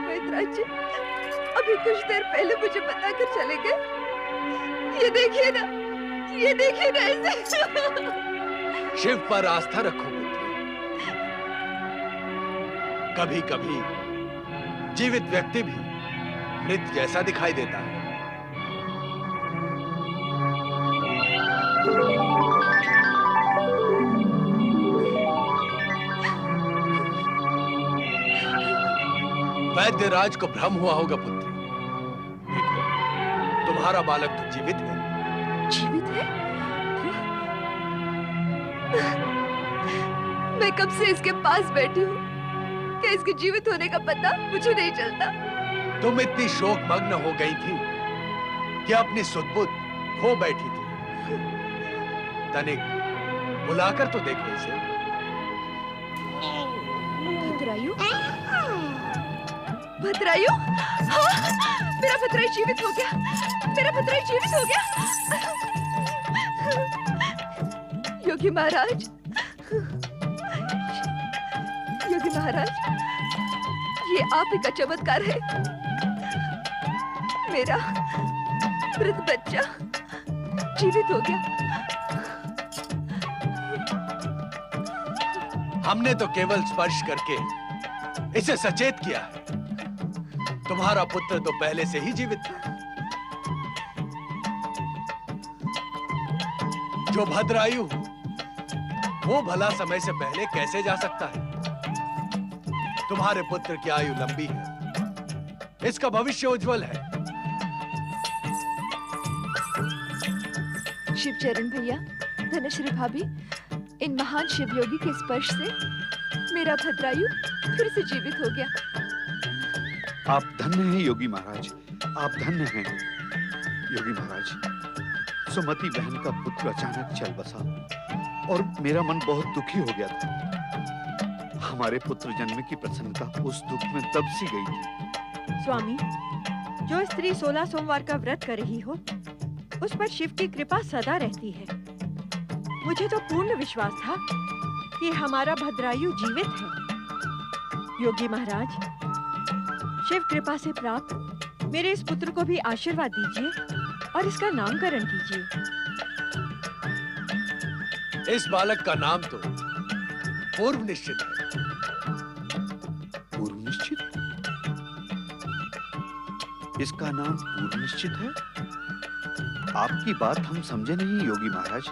मैत्राज जी अभी कुछ देर पहले मुझे बताकर चले गए। ये देखिए ना, ये देखिए ना ऐसे। शिव पर आस्था रखो पुत्री। कभी कभी जीवित व्यक्ति भी मृत जैसा दिखाई देता है। वैद्यराज को भ्रम हुआ होगा पुत्री। देखो, तुम्हारा बालक तो जीवित है। जीवित है? मैं कब से इसके पास बैठी हूँ, क्या इसके जीवित होने का पता मुझे नहीं चलता। तुम इतनी शोक मग्न हो गई थी कि अपनी सुध-बुध खो बैठी थी। तनिक बुलाकर तो देखो इसे। भद्रायु, भद्रायु, हाँ, मेरा भद्रायु जीवित हो गया। मेरा भद्रायु जीवित हो गया। योगी महाराज, योगी महाराज, ये आप ही का चमत्कार है। मेरा मृत बच्चा जीवित हो गया। हमने तो केवल स्पर्श करके इसे सचेत किया है। तुम्हारा पुत्र तो पहले से ही जीवित था। जो भद्रायु वो भला समय से पहले कैसे जा सकता है? तुम्हारे पुत्र की आयु लंबी है, इसका भविष्य उज्जवल है। शिवचरण भैया, धनश्री भाभी, इन महान शिवयोगी के स्पर्श से मेरा भद्रायु फिर से जीवित हो गया। आप धन्य हैं योगी महाराज, आप धन्य हैं। योगी महाराज, सुमति बहन का पुत्र अचानक चल बसा और मेरा मन बहुत दुखी हो गया था। हमारे पुत्र जन्म की प्रसन्नता उस दुख में दब सी गई थी। स्वामी, जो स्त्री 16 सोमवार का व्रत कर रही हो, उस पर शिव की कृपा सदा रहती है। मुझे तो पूर्ण विश्वास था कि हमारा भद्रायु जीवित है। योगी महाराज, शिव कृपा से प्राप्त मेरे इस पुत्र को भी आशीर्वाद दीजिए और इसका नामकरण कीजिए। इस बालक का नाम तो पूर्व निश्चित है। पूर्व निश्चित? इसका नाम पूर्व निश्चित है? आपकी बात हम समझे नहीं योगी महाराज।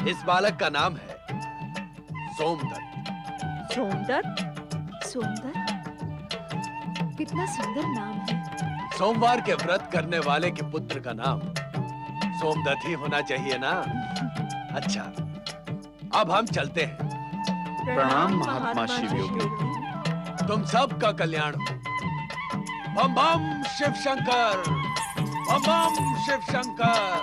इस बालक का नाम है सोमदत्त। सोमदत्त? सोमदत्त? कितना सुंदर नाम है। सोमवार के व्रत करने वाले के पुत्र का नाम सोमदत्त ही होना चाहिए ना? अच्छा, अब हम चलते हैं। प्रणाम महात्मा शिवयोगी। तुम सबका कल्याण हो। बम बम शिव शंकर, बम बम शिव शंकर।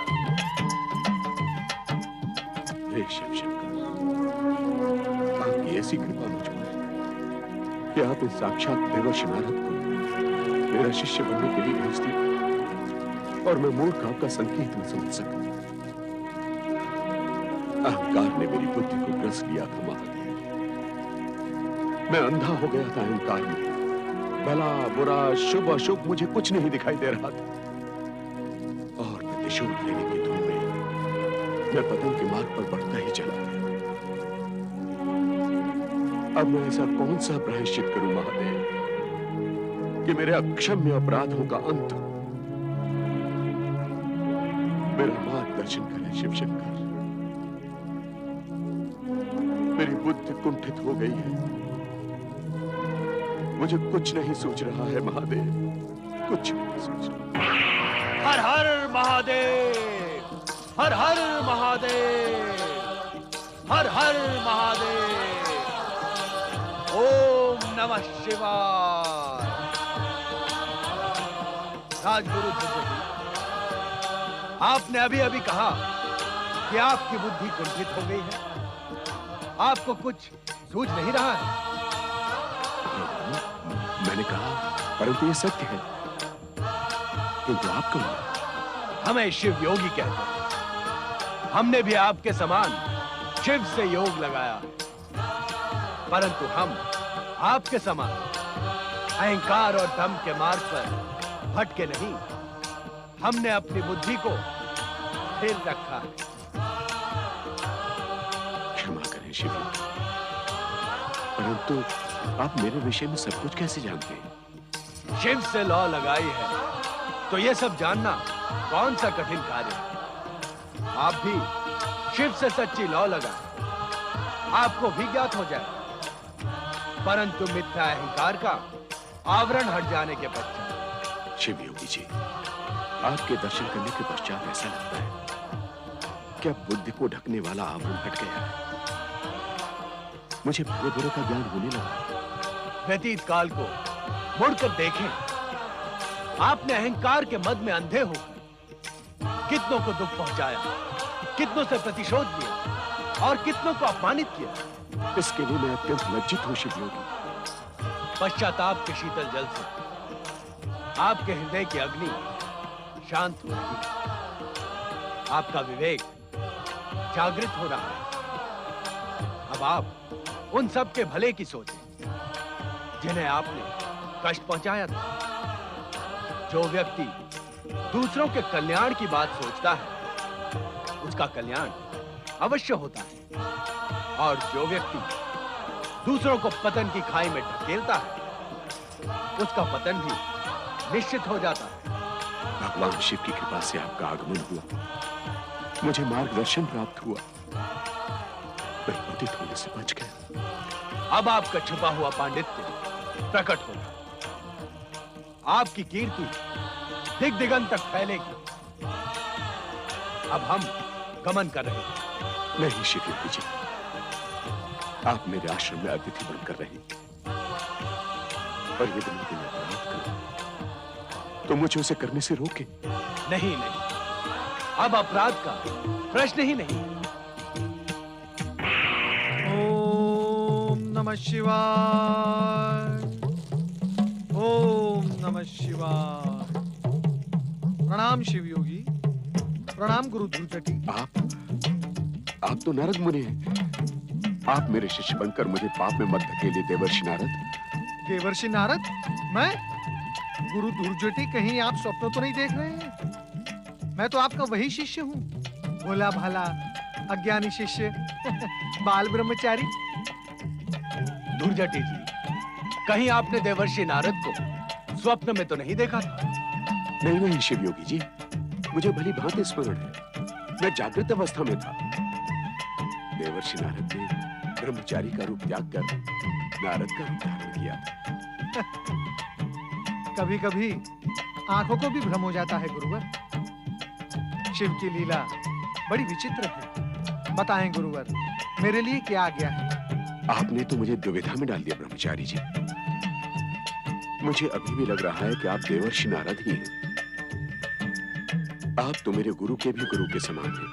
हे शिव शंकर, आपकी ऐसी कृपा मुझ पर कि आप इस साक्षात देवर्षि नारद को मेरा शिष्य बनने के लिए भेज दिए। और मैं मूर्ख आपका संकेत न समझ सका। अहंकार ने मेरी बुद्धि को ग्रस लिया था महादेव। मैं अंधा हो गया था अहंकार में। भला बुरा शुभ अशुभ मुझे कुछ नहीं दिखाई दे रहा था, और प्रतिशोध लेने की धुन में मैं पतन के मार्ग पर बढ़ता ही चला गया। अब मैं ऐसा कौन सा प्रायश्चित करूं महादेव कि मेरे अक्षम्य अपराधों का अंत हो। मेरा मार्गदर्शन करें शिव शंकर। मेरी बुद्धि कुंठित हो गई है, मुझे कुछ नहीं सूझ रहा है महादेव, कुछ नहीं सूझ रहा। हर हर महादेव, हर हर महादेव, हर हर महादेव। ओम नमः शिवाय। राजगुरु जी, आपने अभी अभी कहा कि आपकी बुद्धि कुंठित हो गई है, आपको कुछ सूझ नहीं रहा है। मैंने कहा, परंतु ये सत्य है, किंतु आप कौन? हमें शिव योगी कहते हैं। हमने भी आपके समान शिव से योग लगाया, परंतु हम आपके समान अहंकार और दम के मार्ग पर भटके नहीं। हमने अपनी बुद्धि को स्थिर रखा है। क्षमा करें शिव योगी, परंतु आप मेरे विषय में सब कुछ कैसे जानते हैं? शिव से लौ लगाई है तो ये सब जानना कौन सा कठिन कार्य है। आप भी शिव से सच्ची लौ लगा, आपको भी ज्ञात हो जाए। परंतु मिथ्या अहंकार का आवरण हट जाने के पश्चात। शिव योगी जी, आपके दर्शन करने के पश्चात ऐसा लगता है कि अब बुद्धि को ढकने वाला आवरण हट गया है। मुझे भले बुरे का ज्ञान होने लगा। व्यतीत काल को मुड़कर देखें। आपने अहंकार के मद में अंधे होकर कितनों को दुख पहुंचाया, कितनों से प्रतिशोध लिया और कितनों को अपमानित किया। इसके लिए मैं अत्यंत लज्जित हूं शिव योगी। पश्चाताप के शीतल जल से आपके हृदय की अग्नि शांत हो रही है, आपका विवेक जागृत हो रहा है। अब आप उन सब के भले की सोचें जिन्हें आपने कष्ट पहुंचाया था। जो व्यक्ति दूसरों के कल्याण की बात सोचता है, उसका कल्याण अवश्य होता है, और जो व्यक्ति दूसरों को पतन की खाई में ढकेलता है, उसका पतन भी निश्चित हो जाता है। भगवान शिव की कृपा से आपका आगमन हुआ, मुझे मार्गदर्शन प्राप्त हुआ, मैं पतित होने से बच गया। अब आपका छुपा हुआ पांडित्य प्रकट होगा, आपकी कीर्ति दिग दिगंत तक फैलेगी। अब हम गमन कर रहे हैं। नहीं शिव योगी जी, आप मेरे आश्रम में अतिथि बनकर रहे, और यदि मैं कोई अपराध करूं तो मुझे उसे करने से रोके। नहीं नहीं, अब अपराध का प्रश्न ही नहीं। ओम नमः शिवाय, ओम नमः शिवाय। प्रणाम शिव योगी, प्रणाम गुरु धूर्जटी। आप तो नारद मुनि हैं। आप मेरे शिष्य बनकर मुझे पाप में मत धकेलिए देवर्षि नारद। देवर्षि नारद? मैं? गुरु धूर्जटी, कहीं आप स्वप्न तो नहीं देख रहे हैं? मैं तो आपका वही शिष्य हूँ, भोला भाला अज्ञानी शिष्य बाल ब्रह्मचारी। धूर्जटी जी, कहीं आपने देवर्षि नारद को स्वप्न में तो नहीं देखा था? नहीं नहीं शिव योगी जी, मुझे भली भांति स्मरण है, मैं जागृत अवस्था में था। देवर्षि नारद ने ब्रह्मचारी का रूप त्याग कर नारद का रूप धारण किया। कभी कभी आंखों को भी भ्रम हो जाता है गुरुवर। शिव की लीला बड़ी विचित्र है। बताएं गुरुवर, मेरे लिए क्या आज्ञा है? आपने तो मुझे दुविधा में डाल दिया ब्रह्मचारी जी। मुझे अभी भी लग रहा है कि आप देवर्षि नारद ही हैं। आप तो मेरे गुरु के भी गुरु के समान हैं।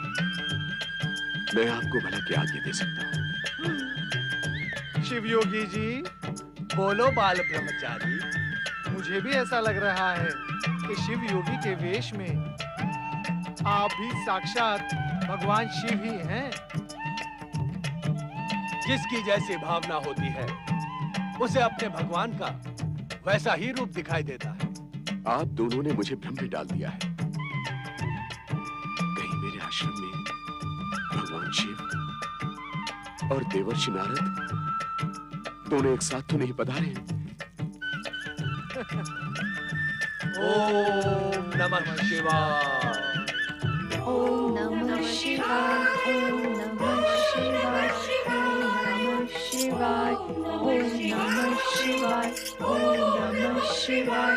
मैं आपको भला क्या आज्ञा दे सकता हूँ? शिव योगी जी, बोलो बाल ब्रह्मचारी। मुझे भी ऐसा लग रहा है कि शिव योगी के वेश में आप भी साक्षात भगवान शिव ही हैं। जिसकी जैसी भावना होती है उसे अपने भगवान का वैसा ही रूप दिखाई देता है। आप दोनों ने मुझे भ्रम में डाल दिया है। कहीं मेरे आश्रम में भगवान शिव और देवर्षि नारद दोनों एक साथ तो नहीं पधारे हैं? ओम नमः शिवाय। ओम नमः शिवाय। ओम नमः शिवाय। ओम नमः शिवाय। ओम नमः शिवाय।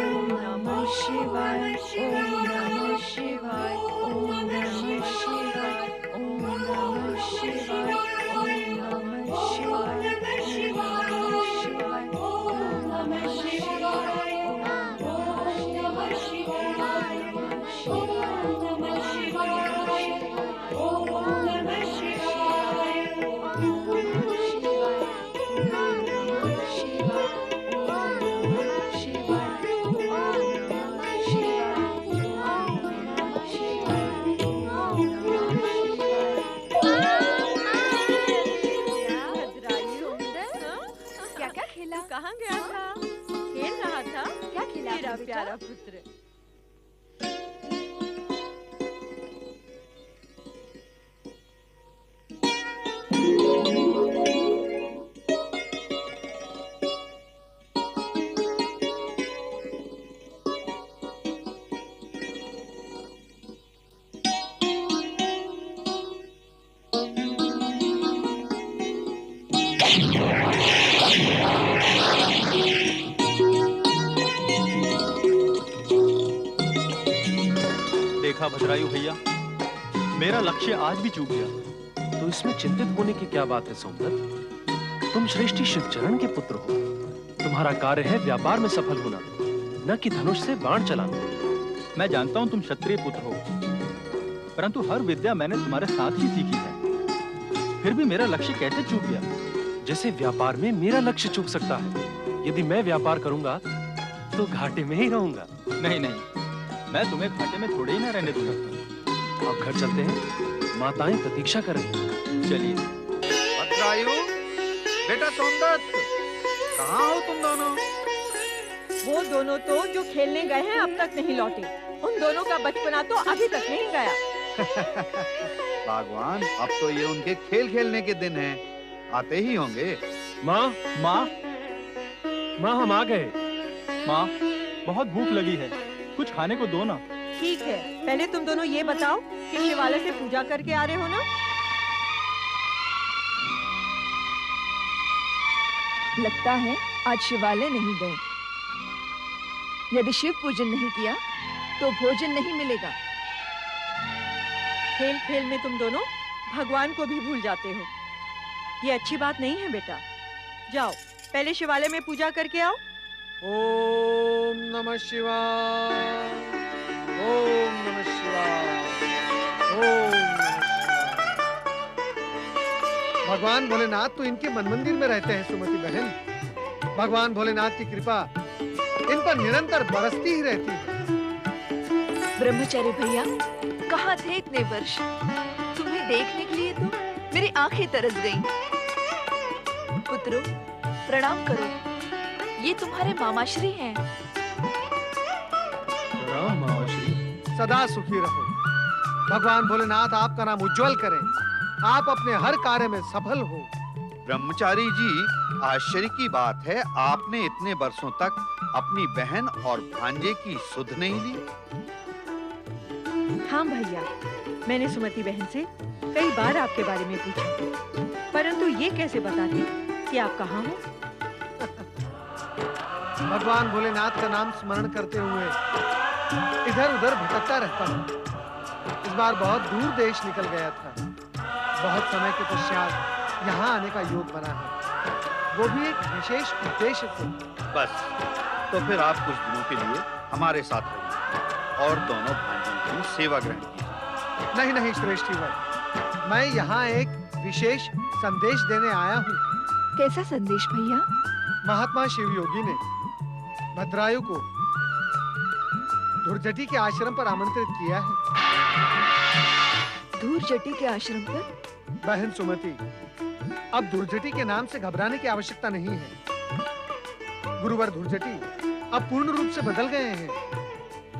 ओम नमः शिवाय। ओम नमः शिवाय। ओम नमः शिवाय। ओम नमः शिवाय। ओम नमः शिवाय। ओम नमः शिवाय। कहाँ गया था? खेल रहा था? क्या खेला मेरा बेटा? प्यारा पुत्र। देखा भद्रायु भैया, मेरा लक्ष्य आज भी चूक गया। तो इसमें चिंतित होने की क्या बात है सोमदत्त? तुम श्रेष्ठी शिवचरण के पुत्र हो। तुम्हारा कार्य है व्यापार में सफल होना, न कि धनुष से बाण चलाना। मैं जानता हूं तुम क्षत्रिय पुत्र हो, परंतु हर विद्या मैंने तुम्हारे साथ ही सीखी है। फिर भी मेरा लक्ष्य कैसे चूक गया? जैसे व्यापार में मेरा लक्ष्य चूक सकता है। यदि मैं व्यापार करूंगा तो घाटे में ही रहूंगा। नहीं नहीं, मैं तुम्हें घाटे में थोड़े ही ना रहने दूंगा। अब घर चलते हैं, माताएं प्रतीक्षा कर रही हैं। चलिए। भद्रायु, बेटा सोमदत्त, कहाँ हो तुम दोनों? वो दोनों तो जो खेलने गए हैं अब तक नहीं लौटे। उन दोनों का बचपना तो अभी तक नहीं गया। भगवान, अब तो ये उनके खेल खेलने के दिन हैं, आते ही होंगे। माँ, माँ, माँ हम आ गए। माँ, बहुत भूख लगी है, कुछ खाने को दो ना। ठीक है, पहले तुम दोनों ये बताओ कि शिवालय से पूजा करके आ रहे हो ना? लगता है आज शिवालय नहीं गए। यदि शिव पूजन नहीं किया तो भोजन नहीं मिलेगा। खेल खेल में तुम दोनों भगवान को भी भूल जाते हो। ये अच्छी बात नहीं है बेटा। जाओ, पहले शिवालय में पूजा करके आओ। ओम नमः शिवाय। ओम नमः शिवाय। ओम नमः शिवाय। भगवान भोलेनाथ तो इनके मन मंदिर में रहते हैं सुमति बहन। भगवान भोलेनाथ की कृपा इन पर निरंतर बरसती ही रहती है। ब्रह्मचारी भैया, कहाँ थे इतने वर्ष? तुम्हें देखने के लिए तो मेरी आंखें तरस गईं। पुत्रों, प्रणाम करो। ये तुम्हारे मामाश्री हैं। प्रणाम मामाश्री। सदा सुखी रहो। भगवान भोलेनाथ आपका नाम उज्जवल करें। आप अपने हर कार्य में सफल हो। ब्रह्मचारी जी, आश्चर्य की बात है, आपने इतने वर्षों तक अपनी बहन और भांजे की सुध नहीं ली। हाँ भैया, मैंने सुमति बहन से कई बार आपके बारे में पूछा, परंतु ये कैसे बताती कि आप कहाँ हो? भगवान भोलेनाथ का नाम स्मरण करते हुए इधर उधर भटकता रहता हूँ। इस बार बहुत दूर देश निकल गया था। बहुत समय के पश्चात यहाँ आने का योग बना है, वो भी एक विशेष उद्देश्य से। बस, तो फिर आप कुछ दिनों के लिए हमारे साथ रहिए और दोनों भांजों की सेवा ग्रहण कीजिए। नहीं नहीं श्रेष्ठी वर, मैं यहाँ एक विशेष संदेश देने आया हूँ। कैसा संदेश भैया? महात्मा शिव योगी ने भद्रायु को धुर्जटी के आश्रम पर आमंत्रित किया है। धूर्जटी के आश्रम पर? बहन सुमति, अब धुर्जटी के नाम से घबराने की आवश्यकता नहीं है। गुरुवर धुर्जटी अब पूर्ण रूप से बदल गए हैं।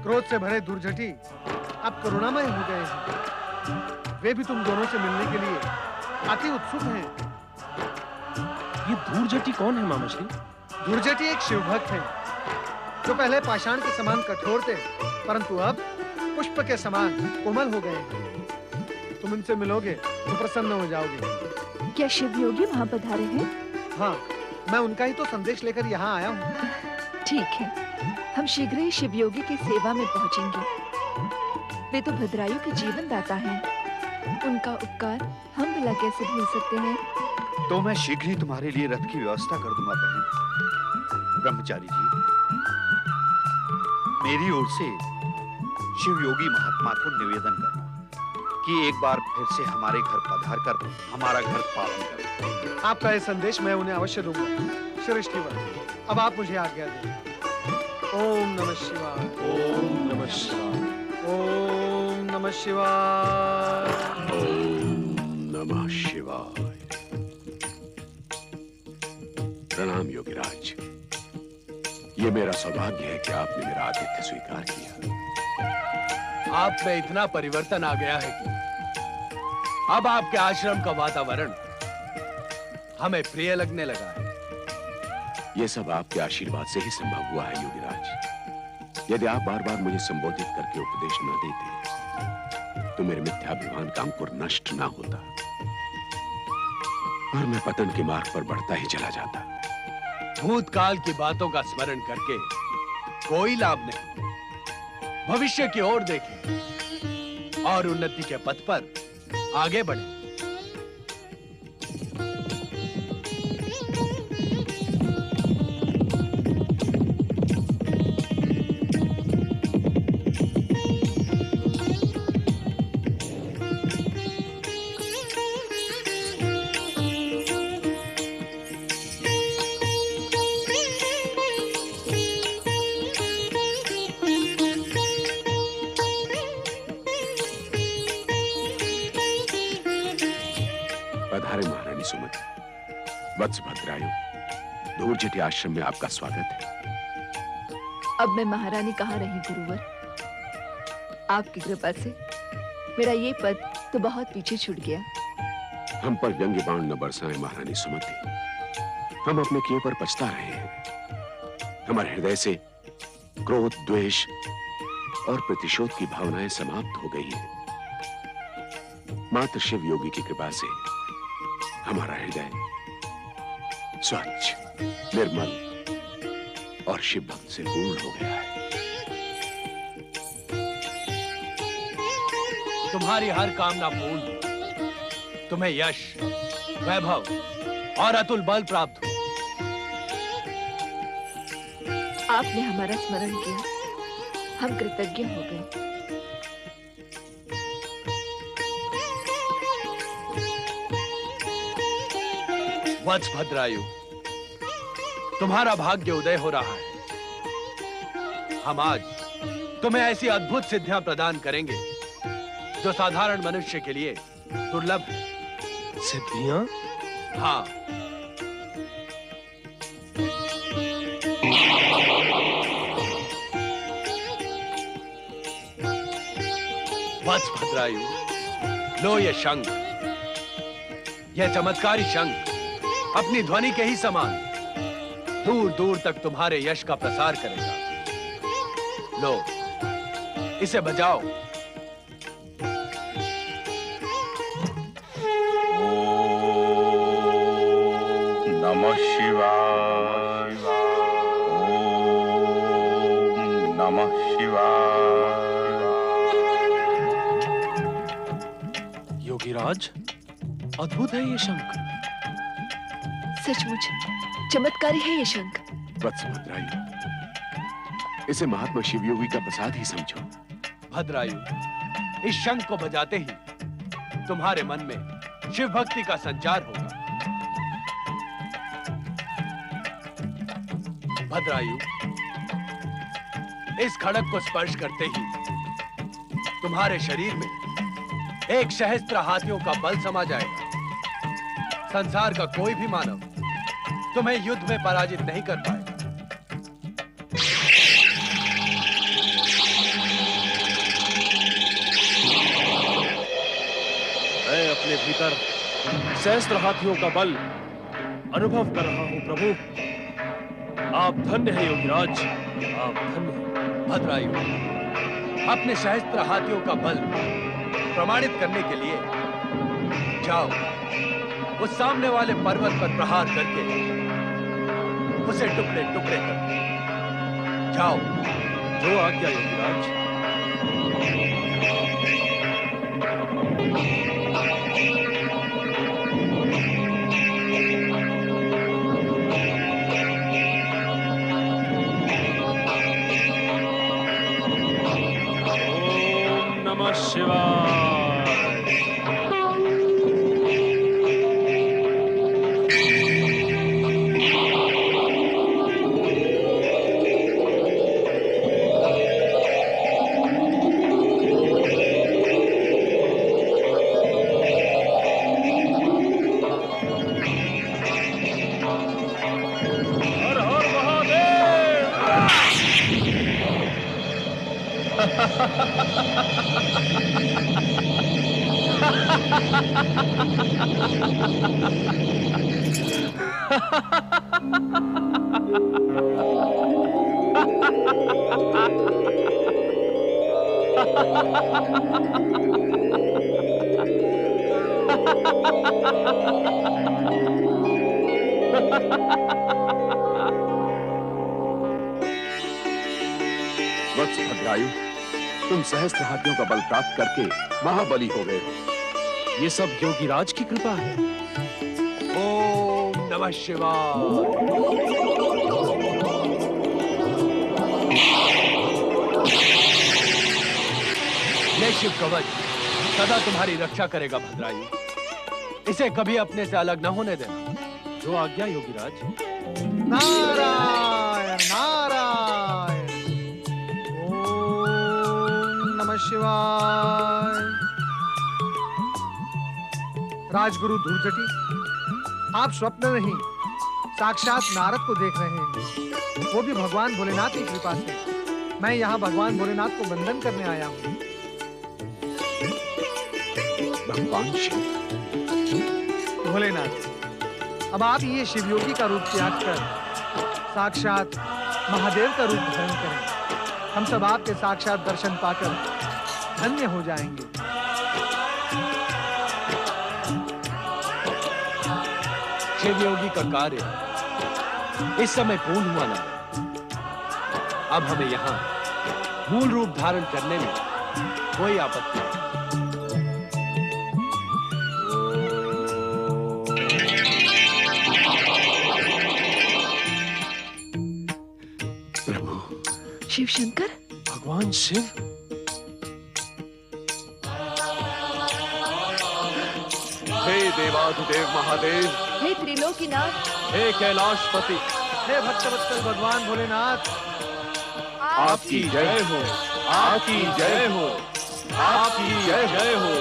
क्रोध से भरे धुर्जटी अब करुणामय हो गए हैं। वे भी तुम दोनों से मिलने के लिए अति उत्सुक हैं। ये धूर्जटी कौन है मामा श्री? धुर्जटी एक शिवभक्त हैं, जो पहले पाषाण के समान कठोर थे, परंतु अब पुष्प के समान कोमल हो गए हैं। तुम इनसे मिलोगे तो प्रसन्न हो जाओगे। क्या शिव योगी वहाँ पधारे हैं? हाँ, मैं उनका ही तो संदेश लेकर यहाँ आया हूँ। ठीक है, हम शीघ्र ही शिव योगी की सेवा में पहुँचेंगे। वे तो भद्रायु के जीवन दाता हैं। उनका उपकार हम भला कैसे भूल सकते हैं? तो मैं शीघ्र ही तुम्हारे लिए रथ की व्यवस्था कर दूंगा बहन। ब्रह्मचारी जी, मेरी ओर से शिव योगी महात्मा को निवेदन करना कि एक बार फिर से हमारे घर पधार कर हमारा घर पालन करें। आपका ये संदेश मैं उन्हें अवश्य दूंगा। श्रेष्ठीवर, अब आप मुझे आज्ञा दें। ओम नमः शिवाय। ओम नमः शिवाय। ओम नमः शिवाय। ओम नमः शिवाय। प्रणाम योगीराज। ये मेरा सौभाग्य है कि आपने मेरा आतिथ्य स्वीकार किया। आप में इतना परिवर्तन आ गया है कि अब आपके आश्रम का वातावरण हमें प्रिय लगने लगा है। ये सब आपके आशीर्वाद से ही संभव हुआ है योगीराज। यदि आप बार बार मुझे संबोधित करके उपदेश न देते तो मेरे मिथ्याभिमान का अंकुर नष्ट ना होता और मैं पतन के मार्ग पर बढ़ता ही चला जाता। भूतकाल की बातों का स्मरण करके कोई लाभ नहीं। भविष्य की ओर देखें और उन्नति के पथ पर आगे बढ़ें। पधारे महारानी सुमति। वत्स भद्रायु, धूर्जटी आश्रम में आपका स्वागत है। अब मैं महारानी कहाँ रही गुरुवर? आपकी कृपा से मेरा ये पद तो बहुत पीछे छूट गया। हम पर व्यंग्य बाण न बरसाएं महारानी सुमति। हम अपने किए पर पछता रहे हैं। हमारे हृदय से क्रोध, द्वेष और प्रतिशोध की भावनाएं समाप्त हो गई हैं। मात्र शिव योगी की कृपा से हमारा हृदय स्वच्छ, निर्मल और शिव भक्त से पूर्ण हो गया है। तुम्हारी हर कामना पूर्ण हो। तुम्हें यश, वैभव और अतुल बल प्राप्त हो। आपने हमारा स्मरण किया, हम कृतज्ञ हो गए। वत्स भद्रायु, तुम्हारा भाग्य उदय हो रहा है। हम आज तुम्हें ऐसी अद्भुत सिद्धियां प्रदान करेंगे जो साधारण मनुष्य के लिए दुर्लभ है। सिद्धियां? हाँ। वत्स भद्रायु, लो ये शंख। यह चमत्कारी शंख अपनी ध्वनि के ही समान दूर दूर तक तुम्हारे यश का प्रसार करेगा। लो, इसे बजाओ। नमः शिवाय। ओम नमः शिवाय। योगीराज, अद्भुत है ये शंख। सचमुच चमत्कारी है ये शंख। वत्स भद्रायु, इसे महात्मा शिवयोगी का प्रसाद ही समझो। भद्रायु, इस शंख को बजाते ही तुम्हारे मन में शिव भक्ति का संचार होगा। भद्रायु, इस खड़क को स्पर्श करते ही तुम्हारे शरीर में एक सहस्त्र हाथियों का बल समा जाएगा। संसार का कोई भी मानव तुम्हें युद्ध में पराजित नहीं कर पाएगा। मैं अपने भीतर सहस्त्र हाथियों का बल अनुभव कर रहा हूं प्रभु। आप धन्य हैं योगीराज, आप धन्य हैं। भद्रायु, अपने सहस्त्र हाथियों का बल प्रमाणित करने के लिए जाओ, उस सामने वाले पर्वत पर प्रहार करके उसे टुकड़े टुकड़े कर दो। जाओ। जो आज्ञा योगीराज। नमः शिवाय। वत्स भद्रायु, तुम सहस्त्र हाथियों का बल प्राप्त करके महाबली हो गए हो। ये सब योगीराज की कृपा है। ओम नमः शिवाय। ये शिव कवच सदा तुम्हारी रक्षा करेगा भद्रायु। इसे कभी अपने से अलग न होने देना। जो आज्ञा योगीराज। नारायण नारायण। ओम नमः शिवाय। राजगुरु धूर्जटी, आप स्वप्न नहीं साक्षात नारद को देख रहे हैं, वो भी भगवान भोलेनाथ की कृपा से। मैं यहाँ भगवान भोलेनाथ को वंदन करने आया हूँ। भगवान शिव भोलेनाथ, अब आप ये शिवयोगी का रूप त्याग कर साक्षात महादेव का रूप धारण करें। हम सब आपके साक्षात दर्शन पाकर धन्य हो जाएंगे। शिवयोगी का कार्य इस समय पूर्ण हुआ ना। अब हमें यहाँ मूल रूप धारण करने में कोई आपत्ति नहीं। शिव शंकर, भगवान शिव। हे देवाधिदेव महादेव, हे त्रिलोकीनाथ, हे कैलाशपति, हे भक्तवत्सल भगवान भोलेनाथ, आपकी जय हो, आपकी जय हो, आपकी जय हो।